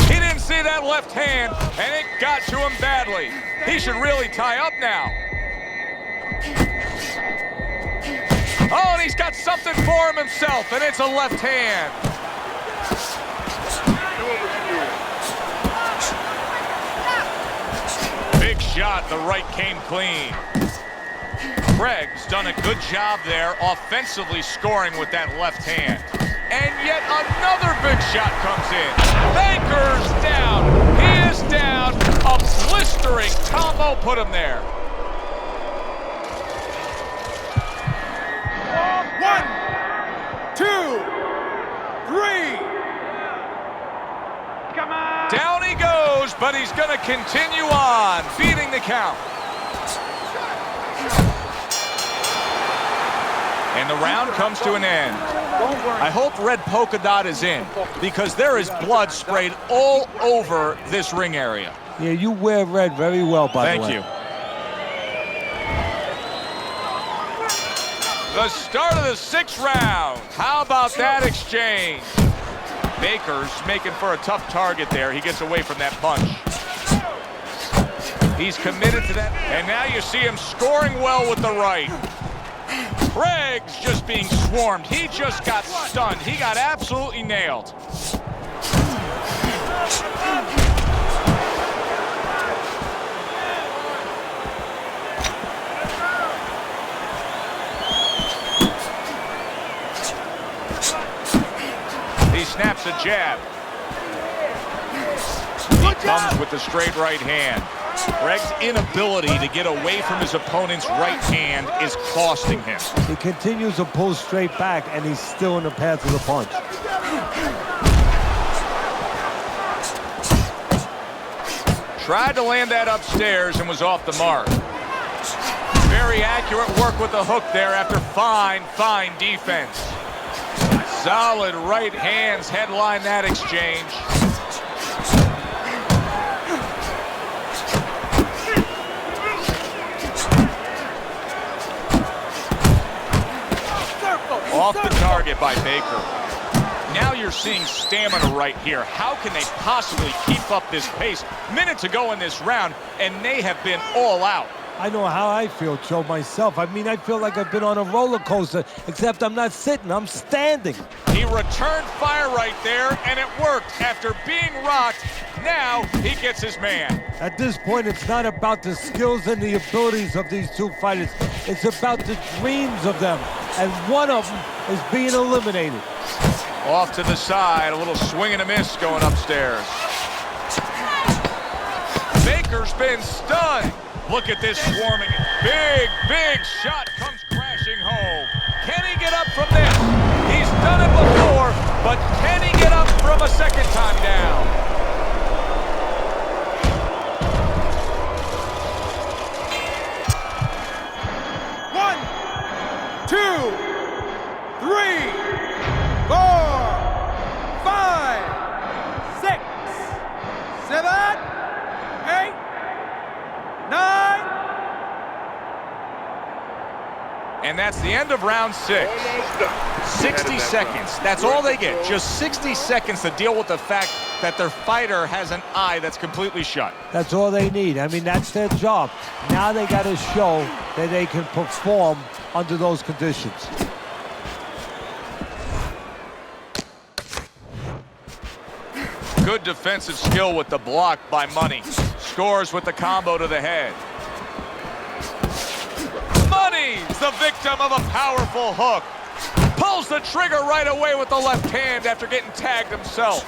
He didn't see that left hand, and it got to him badly. He should really tie up now. Oh, and he's got something for him himself, and it's a left hand. Big shot, the right came clean. Craig's done a good job there offensively scoring with that left hand. And yet another big shot comes in. Baker's down. He is down. A blistering combo put him there. 1, 2, 3. Come on! Down he goes, but he's going to continue on, beating the count. And the round comes to an end. I hope red polka dot is in, because there is blood sprayed all over this ring area. Yeah, you wear red very well, by the way. Thank you. The start of the 6th round. How about that exchange? Baker's making for a tough target there. He gets away from that punch. He's committed to that. And now you see him scoring well with the right. Craig's just being swarmed. He just got stunned. He got absolutely nailed. He snaps a jab. He comes with the straight right hand. Craig's inability to get away from his opponent's right hand is costing him. He continues to pull straight back, and he's still in the path of the punch. Tried to land that upstairs and was off the mark. Very accurate work with the hook there after fine defense. Solid right hands headline that exchange. Off the target by Baker. Now you're seeing stamina right here. How can they possibly keep up this pace? Minute to go in this round, and they have been all out. I know how I feel, Joe, myself. I mean, I feel like I've been on a roller coaster, except I'm not sitting, I'm standing. He returned fire right there, and it worked. After being rocked, now he gets his man. At this point, it's not about the skills and the abilities of these two fighters. It's about the dreams of them, and one of them is being eliminated. Off to the side, a little swing and a miss going upstairs. Baker's been stunned. Look at this swarming. Big shot comes crashing home. Can he get up from this? He's done it before, but can he get up from a second time down? One, 2, 3, 4, 5, 6, 7, 8, 9. And that's the end of round 6. 60 seconds. That's all they get. Just 60 seconds to deal with the fact that their fighter has an eye that's completely shut. That's all they need. I mean, that's their job. Now they got to show that they can perform under those conditions. Good defensive skill with the block by Money. Scores with the combo to the head. Money's the victim of a powerful hook. Pulls the trigger right away with the left hand after getting tagged himself.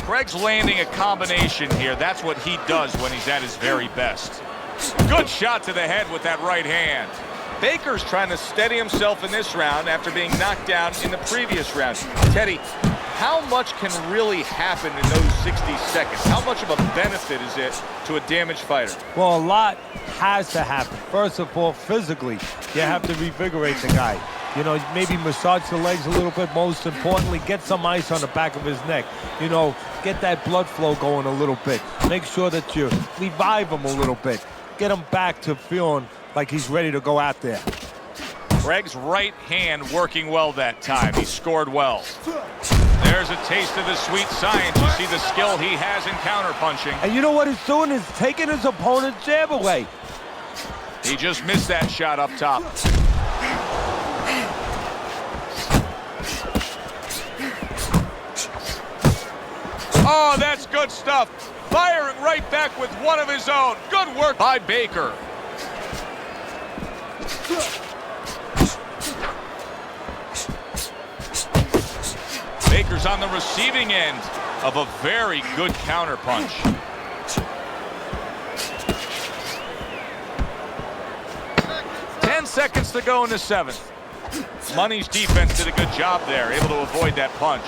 Craig's landing a combination here. That's what he does when he's at his very best. Good shot to the head with that right hand. Baker's trying to steady himself in this round after being knocked down in the previous round. Teddy, how much can really happen in those 60 seconds? How much of a benefit is it to a damaged fighter? Well, a lot has to happen. First of all, physically, you have to revigorate the guy. You know, maybe massage the legs a little bit. Most importantly, get some ice on the back of his neck. You know, get that blood flow going a little bit. Make sure that you revive him a little bit. Get him back to feeling like he's ready to go out there. Craig's right hand working well that time. He scored well. There's a taste of the sweet science. You see the skill he has in counterpunching. And you know what he's doing? He's taking his opponent's jab away. He just missed that shot up top. Oh, that's good stuff. Firing right back with one of his own. Good work by Baker. Baker's on the receiving end of a very good counterpunch. Seconds to go in the seventh. Money's defense did a good job there, able to avoid that punch.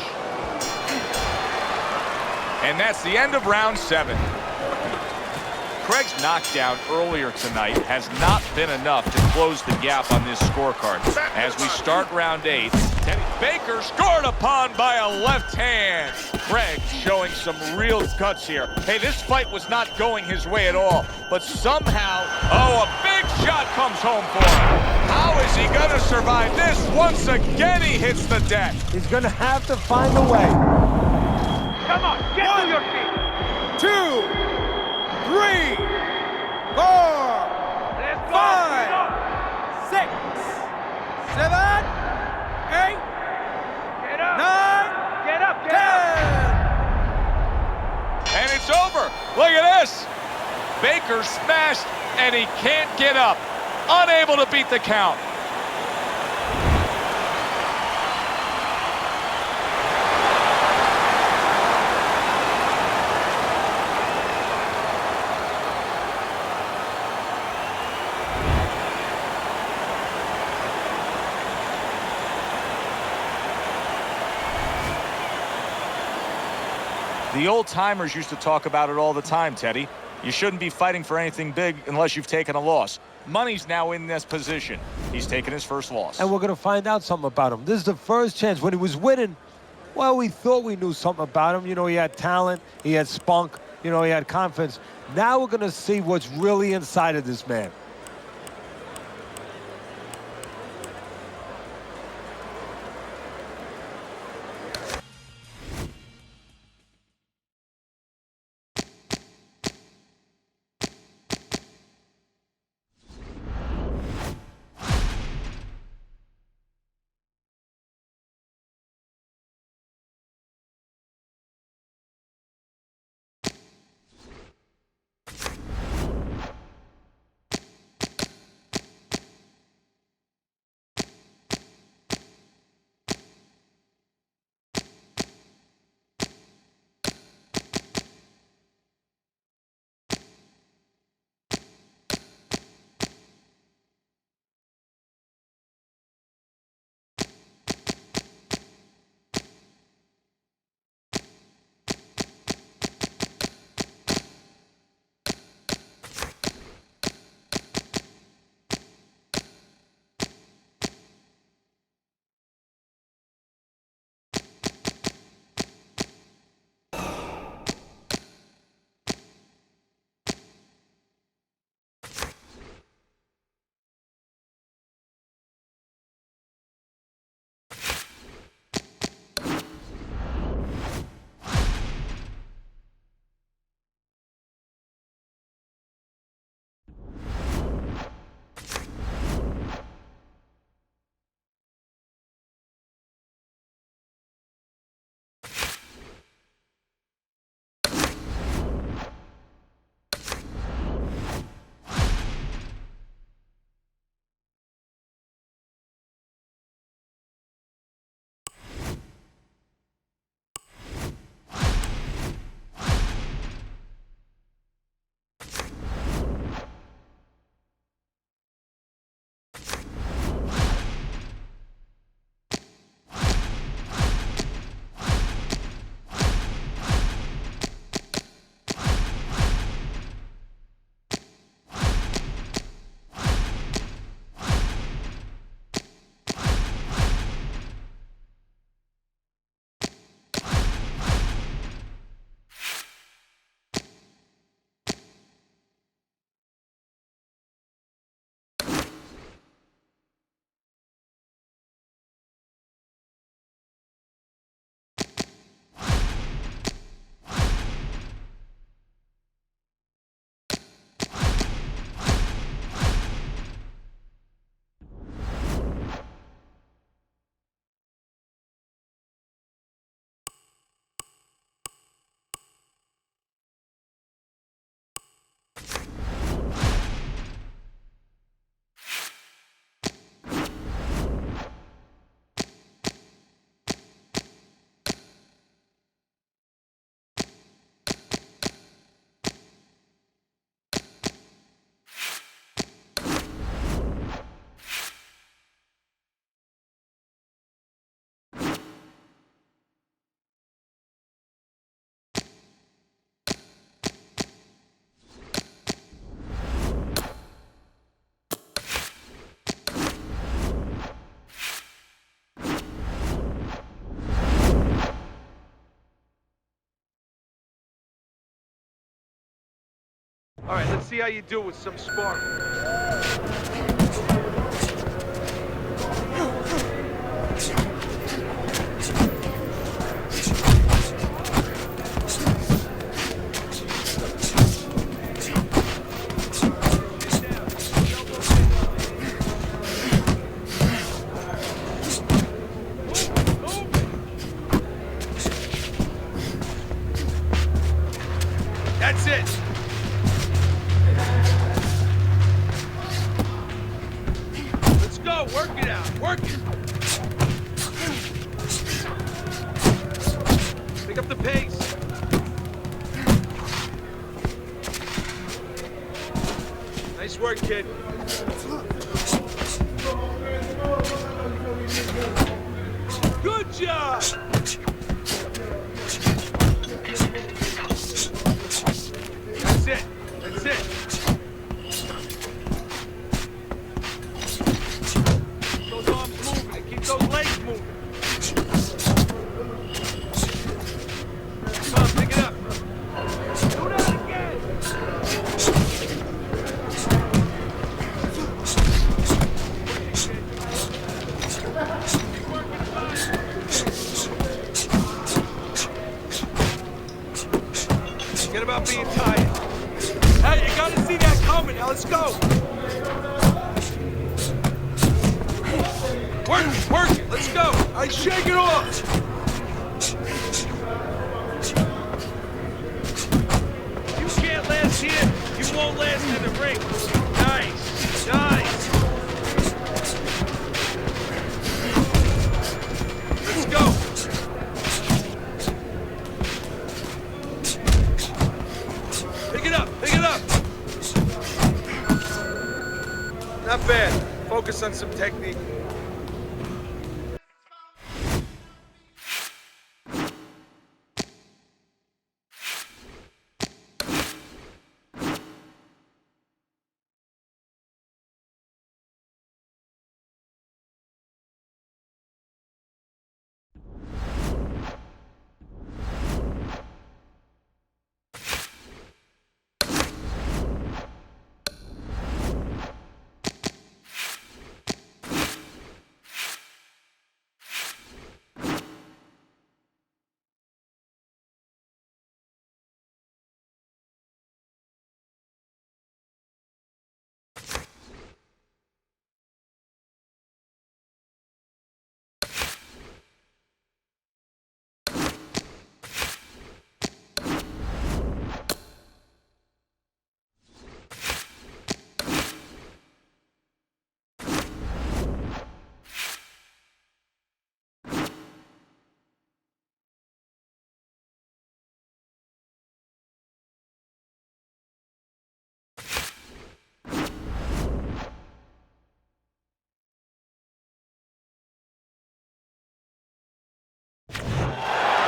And that's the end of round 7. Craig's knockdown earlier tonight has not been enough to close the gap on this scorecard. As we start round 8, Teddy Baker scored upon by a left hand. Craig showing some real guts here. Hey, this fight was not going his way at all, but somehow, a big shot comes home for him. How is he going to survive this? Once again, he hits the deck. He's going to have to find a way. Come on, get to your feet. 2, 3, 4, Let's go. 5, 6, 7, 8, Get up. 9, Get up. Get 10. up. And it's over. Look at this. Baker smashed, and he can't get up. Unable to beat the count. The old-timers used to talk about it all the time, Teddy. You shouldn't be fighting for anything big unless you've taken a loss. Money's now in this position. He's taken his first loss. And we're going to find out something about him. This is the first chance. When he was winning, well, we thought we knew something about him. You know, he had talent, he had spunk, you know, he had confidence. Now we're going to see what's really inside of this man. All right, let's see how you do with some sparring. That's it. Let's go. Work it out. Work it. Pick up the pace. Nice work, kid. Good job. That's it. That's it. Keep those arms moving and keep those legs moving. Come on, pick it up. Do that again. Keep working fine. Forget about being tired. Hey, you gotta see that coming. Now let's go. Work it. Let's go. All right, shake it off. You can't last here. You won't last in the ring. Nice. Nice. Let's go. Pick it up. Pick it up. Not bad. Focus on some technique.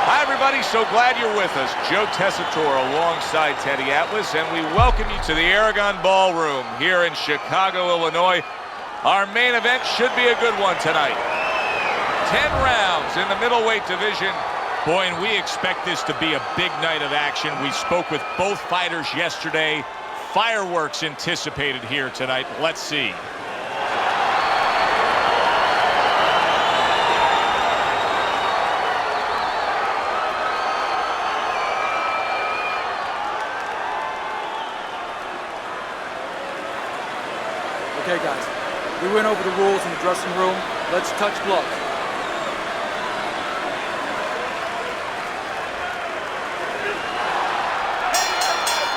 Hi, everybody. So glad you're with us. Joe Tessitore alongside Teddy Atlas, and we welcome you to the Aragon Ballroom here in Chicago, Illinois. Our main event should be a good one tonight. 10 rounds in the middleweight division. Boy, and we expect this to be a big night of action. We spoke with both fighters yesterday. Fireworks anticipated here tonight. Let's see. Okay, guys, we went over the rules in the dressing room. Let's touch gloves.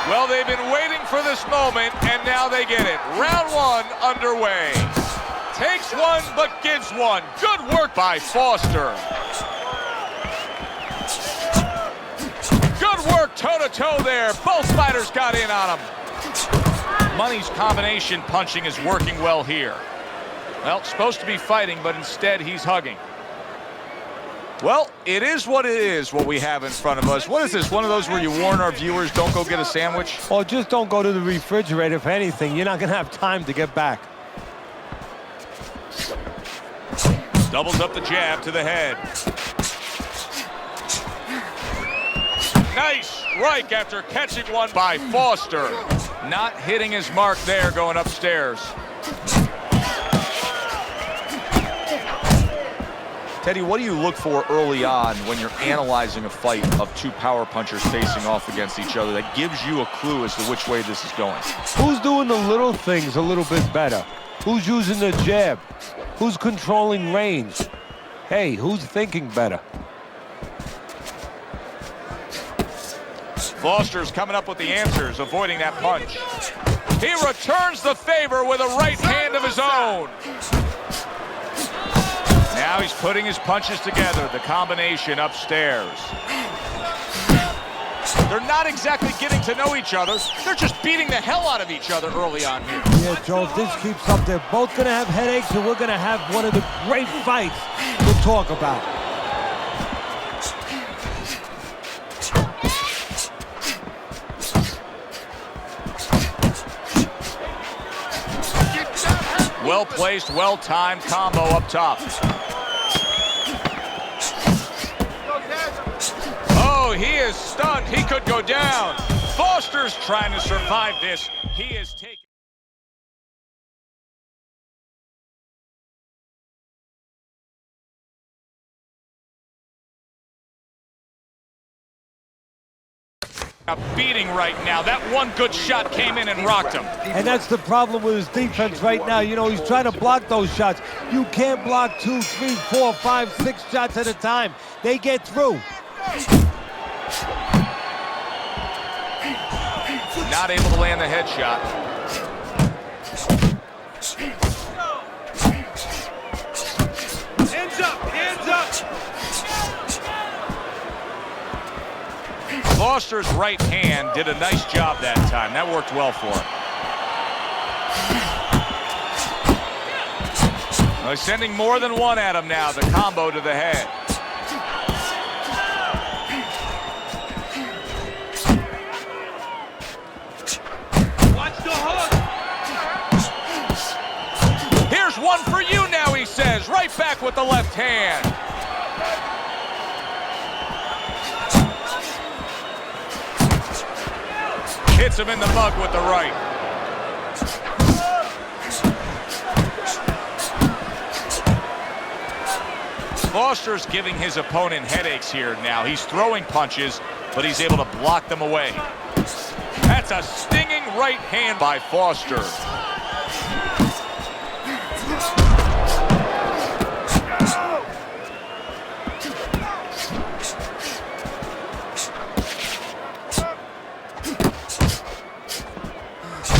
Well, they've been waiting for this moment, and now they get it. Round one underway. Takes one, but gives one. Good work by Foster. Good work toe-to-toe there. Both fighters got in on him. Money's combination punching is working well here. Well, supposed to be fighting, but instead he's hugging. Well, it is what it is, what we have in front of us. What is this, one of those where you warn our viewers, don't go get a sandwich? Or just don't go to the refrigerator. If anything, you're not going to have time to get back. Doubles up the jab to the head. Nice strike after catching one by Foster. Not hitting his mark there going upstairs. Teddy, what do you look for early on when you're analyzing a fight of two power punchers facing off against each other that gives you a clue as to which way this is going? Who's doing the little things a little bit better? Who's using the jab? Who's controlling range? Hey, who's thinking better? Foster's coming up with the answers, avoiding that punch. He returns the favor with a right hand of his own. Now he's putting his punches together, the combination upstairs. They're not exactly getting to know each other. They're just beating the hell out of each other early on here. Yeah, Joe, if this keeps up, they're both going to have headaches, and we're going to have one of the great fights to talk about. Well-placed, well-timed combo up top. Oh, he is stunned. He could go down. Foster's trying to survive this. He is taking... A beating right now. That one good shot came in and rocked him. And that's the problem with his defense right now. You know, he's trying to block those shots. You can't block 2, 3, 4, 5, 6 shots at a time. They get through. Not able to land the headshot. Hands up! Hands up! Foster's right hand did a nice job that time. That worked well for him. Well, he's sending more than one at him now. The combo to the head. Watch the hook! Here's one for you now, he says. Right back with the left hand. Hits him in the mug with the right. Foster's giving his opponent headaches here now. He's throwing punches, but he's able to block them away. That's a stinging right hand by Foster.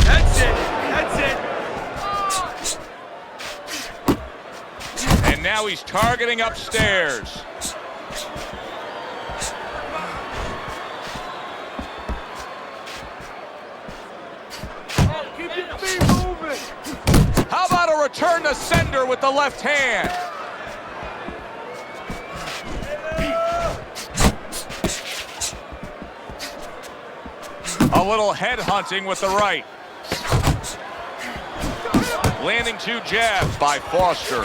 That's it! That's it! And now he's targeting upstairs. Keep your feet moving! How about a return to sender with the left hand? A little head hunting with the right. Landing 2 jabs by Foster.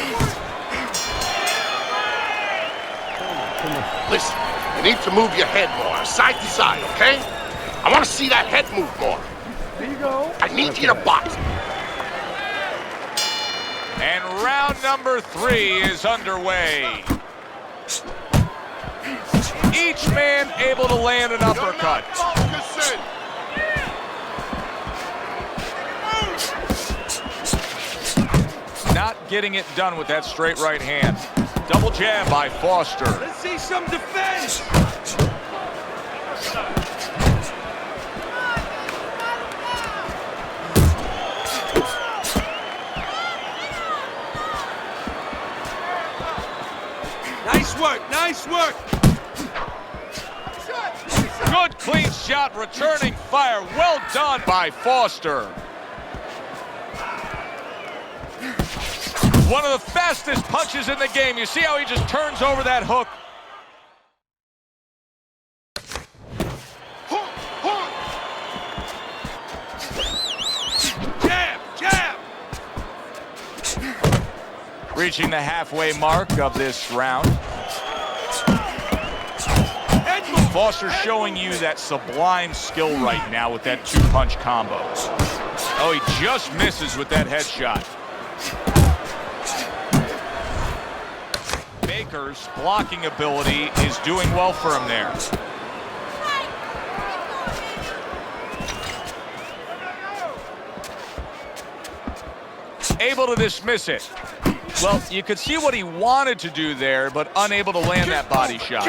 Listen, you need to move your head more, side to side, okay? I want to see that head move more. There you go. I need you to box. And round number 3 is underway. Each man able to land an uppercut. Not getting it done with that straight right hand. Double jab by Foster. Let's see some defense! Nice work, nice work! Good clean shot, returning fire. Well done by Foster. One of the fastest punches in the game. You see how he just turns over that hook? Jab, jab! Reaching the halfway mark of this round. Head move! Foster showing you that sublime skill right now with that two-punch combo. Oh, he just misses with that headshot. Baker's blocking ability is doing well for him there. Able to dismiss it. Well, you could see what he wanted to do there, but unable to land that body shot.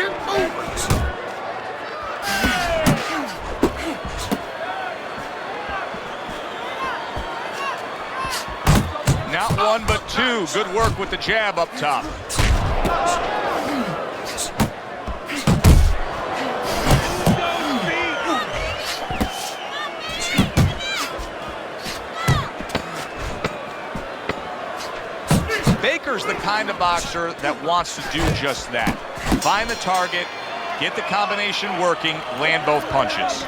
Not one, but two. Good work with the jab up top. Baker's the kind of boxer that wants to do just that. Find the target, get the combination working, land both punches.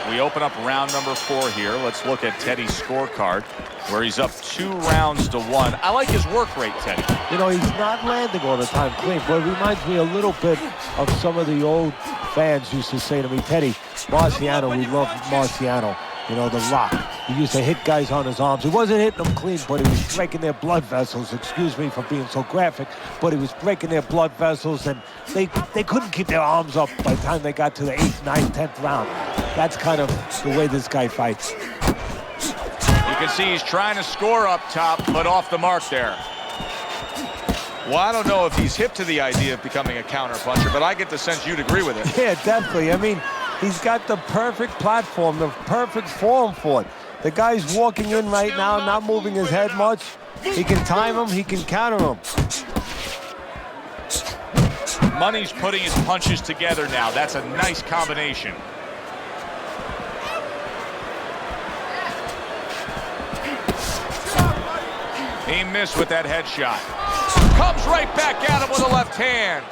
We open up round number 4 here. Let's look at Teddy's scorecard, where he's up 2 rounds to 1. I like his work rate, Teddy. You know, he's not landing all the time clean, but it reminds me a little bit of some of the old fans used to say to me, Teddy, Marciano, we love Marciano. You know, the Rock. He used to hit guys on his arms. He wasn't hitting them clean, but he was breaking their blood vessels. Excuse me for being so graphic, but he was breaking their blood vessels, and they couldn't keep their arms up by the time they got to the 8th, 9th, 10th round. That's kind of the way this guy fights. You can see he's trying to score up top, but off the mark there. Well, I don't know if he's hip to the idea of becoming a counter-puncher, but I get the sense you'd agree with it. Yeah, definitely. I mean, he's got the perfect platform, the perfect form for it. The guy's walking in right now, not moving his head much. He can time him, he can counter him. Money's putting his punches together now. That's a nice combination. He missed with that headshot. Comes right back at him with a left hand.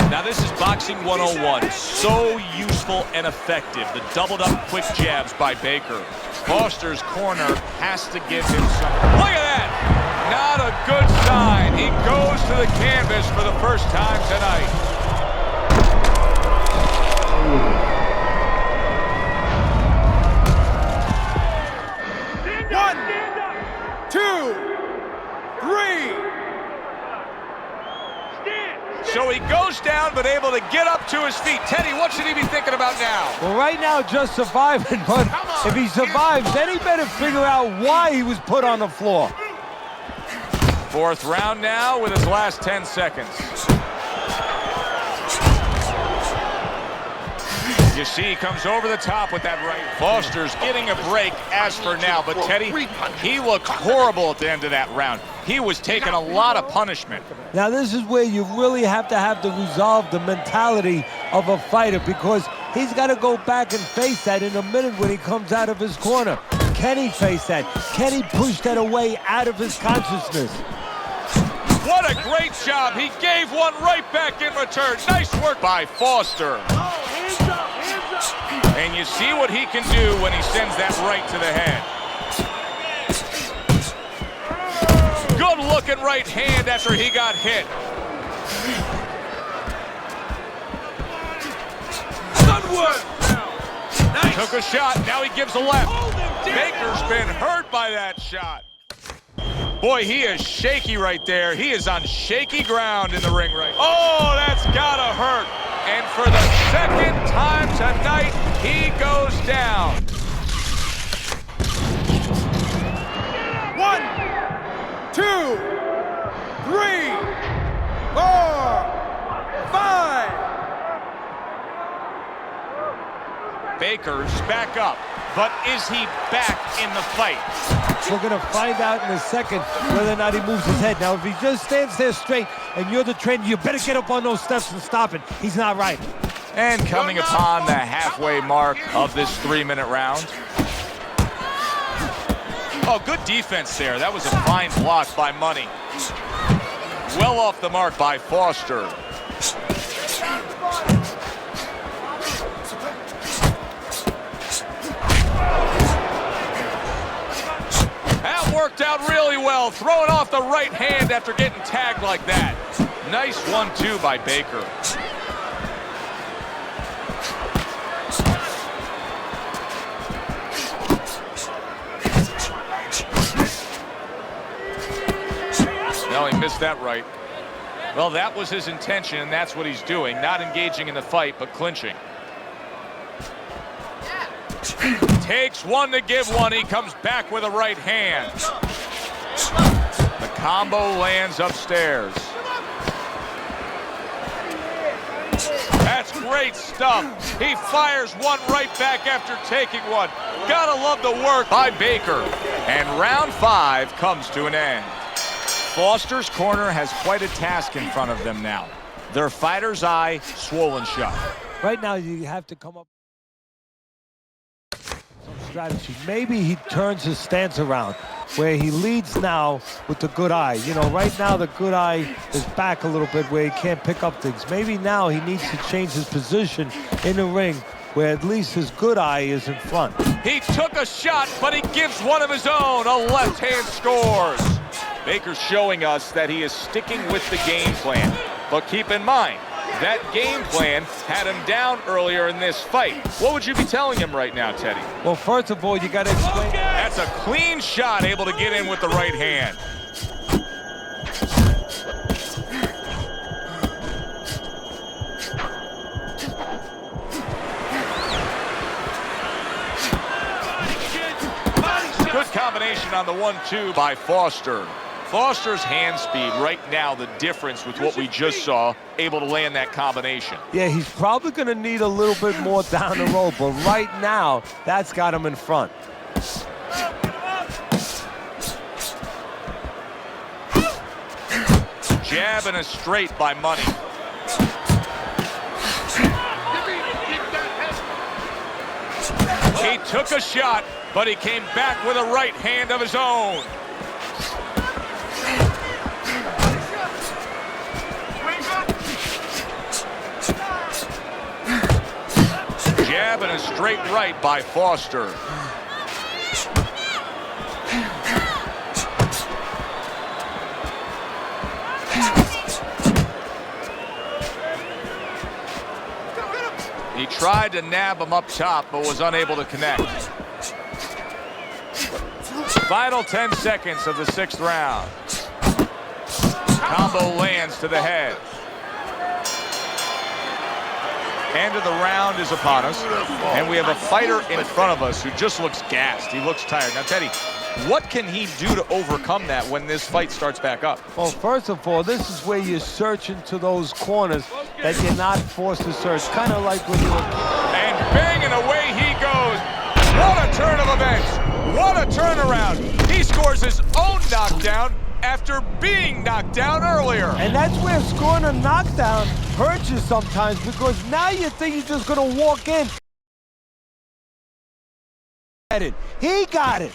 Now this is Boxing 101. So useful and effective. The doubled up quick jabs by Baker. Foster's corner has to give him some. Look at that! Not a good sign. He goes to the canvas for the first time tonight. So he goes down, but able to get up to his feet. Teddy, what should he be thinking about now? Well, right now, just surviving, but if he survives, then he better figure out why he was put on the floor. 4th round now with his last 10 seconds. You see, he comes over the top with that right. Foster's getting a break as for now, but Teddy, he looked horrible at the end of that round. He was taking a lot of punishment. Now, this is where you really have to have the resolve, the mentality of a fighter, because he's got to go back and face that in a minute when he comes out of his corner. Kenny face that? Kenny pushed that away out of his consciousness. What a great job. He gave one right back in return. Nice work by Foster. Hands up, hands up. And you see what he can do when he sends that right to the head. Good looking right hand after he got hit. Good work. Nice. Took a shot, now he gives a left. Baker's been hurt by that shot. Boy, he is shaky right there. He is on shaky ground in the ring right now. Oh, that's gotta hurt. And for the second time tonight, he goes down. 1, 2, 3, 4, 5. Baker's back up, but is he back in the fight? We're going to find out in a second whether or not he moves his head. Now, if he just stands there straight and you're the trainer, you better get up on those steps and stop it. He's not right. And coming upon the halfway mark of this 3-minute round. Oh, good defense there. That was a fine block by Money. Well off the mark by Foster. That worked out really well, throwing off the right hand after getting tagged like that. Nice 1-2 by Baker. No, he missed that right. Well, that was his intention, and that's what he's doing. Not engaging in the fight, but clinching. Takes one to give one. He comes back with a right hand. The combo lands upstairs. That's great stuff. He fires one right back after taking one. Gotta love the work by Baker. And round 5 comes to an end. Foster's corner has quite a task in front of them now. Their fighter's eye swollen shut. Right now, you have to come up with some strategy. Maybe he turns his stance around, where he leads now with the good eye. You know, right now the good eye is back a little bit where he can't pick up things. Maybe now he needs to change his position in the ring, where at least his good eye is in front. He took a shot, but he gives one of his own. A left hand scores. Baker's showing us that he is sticking with the game plan. But keep in mind, that game plan had him down earlier in this fight. What would you be telling him right now, Teddy? Well, first of all, you got to explain. That's a clean shot, able to get in with the right hand. Good combination on the 1-2 by Foster. Foster's hand speed right now, the difference with what we just saw, able to land that combination. Yeah, he's probably going to need a little bit more down the road, but right now, that's got him in front. Jab and a straight by Money. He took a shot, but he came back with a right hand of his own. Jab and a straight right by Foster. He tried to nab him up top, but was unable to connect. Final 10 seconds of the 6th round. Combo lands to the head. End of the round is upon us, and we have a fighter in front of us who just looks gassed. He looks tired. Now, Teddy, what can he do to overcome that when this fight starts back up? Well, first of all, this is where you search into those corners that you're not forced to search. Kind of like when you're... And bang, and away he goes. What a turn of events. What a turnaround. He scores his own knockdown after being knocked down earlier. And that's where scoring a knockdown hurts you sometimes, because now you think you're just going to walk in it. He got it.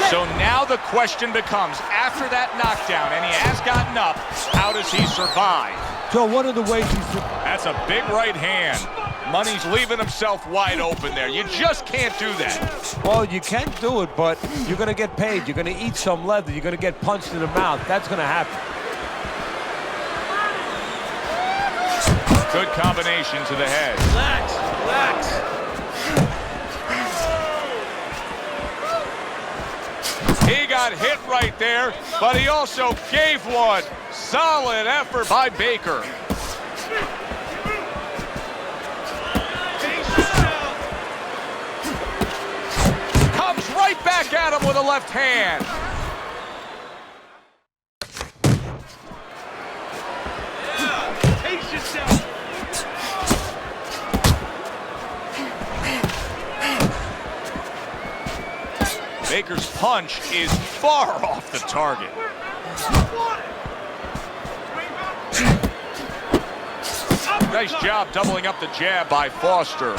So now the question becomes, after that knockdown, and he has gotten up, how does he survive? So one of the ways That's a big right hand. Money's leaving himself wide open there. You just can't do that. well, you can do it, but you're going to get paid. You're going to eat some leather. You're going to get punched in the mouth. That's going to happen. Good combination to the head. Relax, relax. He got hit right there, but he also gave one. Solid effort by Baker. Comes right back at him with a left hand. Pace yourself. Baker's punch is far off the target. Nice job doubling up the jab by Foster.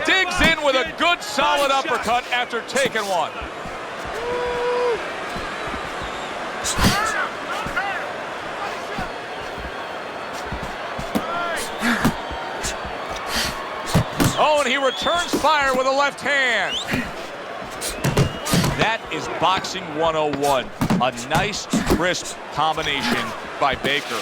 Digs in with a good solid uppercut after taking one. Oh, and he returns fire with a left hand. That is boxing 101. A nice, crisp combination by Baker.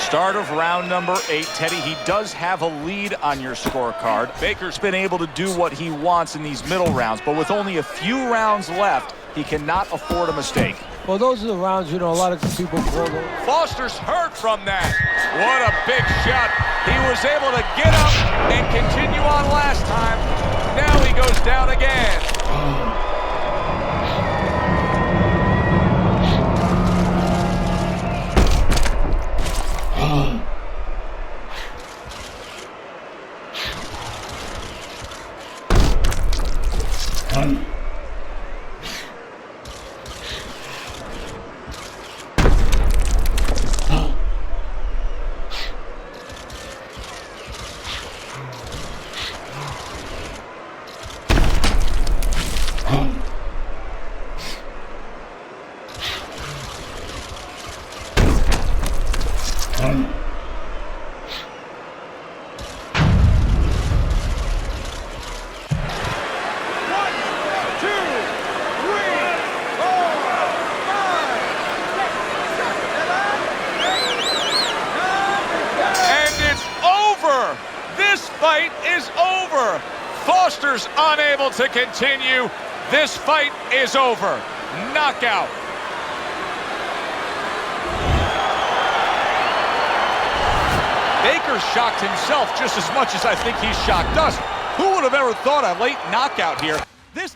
Start of round number 8. Teddy, he does have a lead on your scorecard. Baker's been able to do what he wants in these middle rounds, but with only a few rounds left, he cannot afford a mistake. Well, those are the rounds, you know, a lot of people call them. Foster's hurt from that. What a big shot. He was able to get up and continue on last time. Now he goes down again. Fight is over. Foster's unable to continue. This fight is over. Knockout. Baker shocked himself just as much as I think he shocked us. Who would have ever thought a late knockout here? This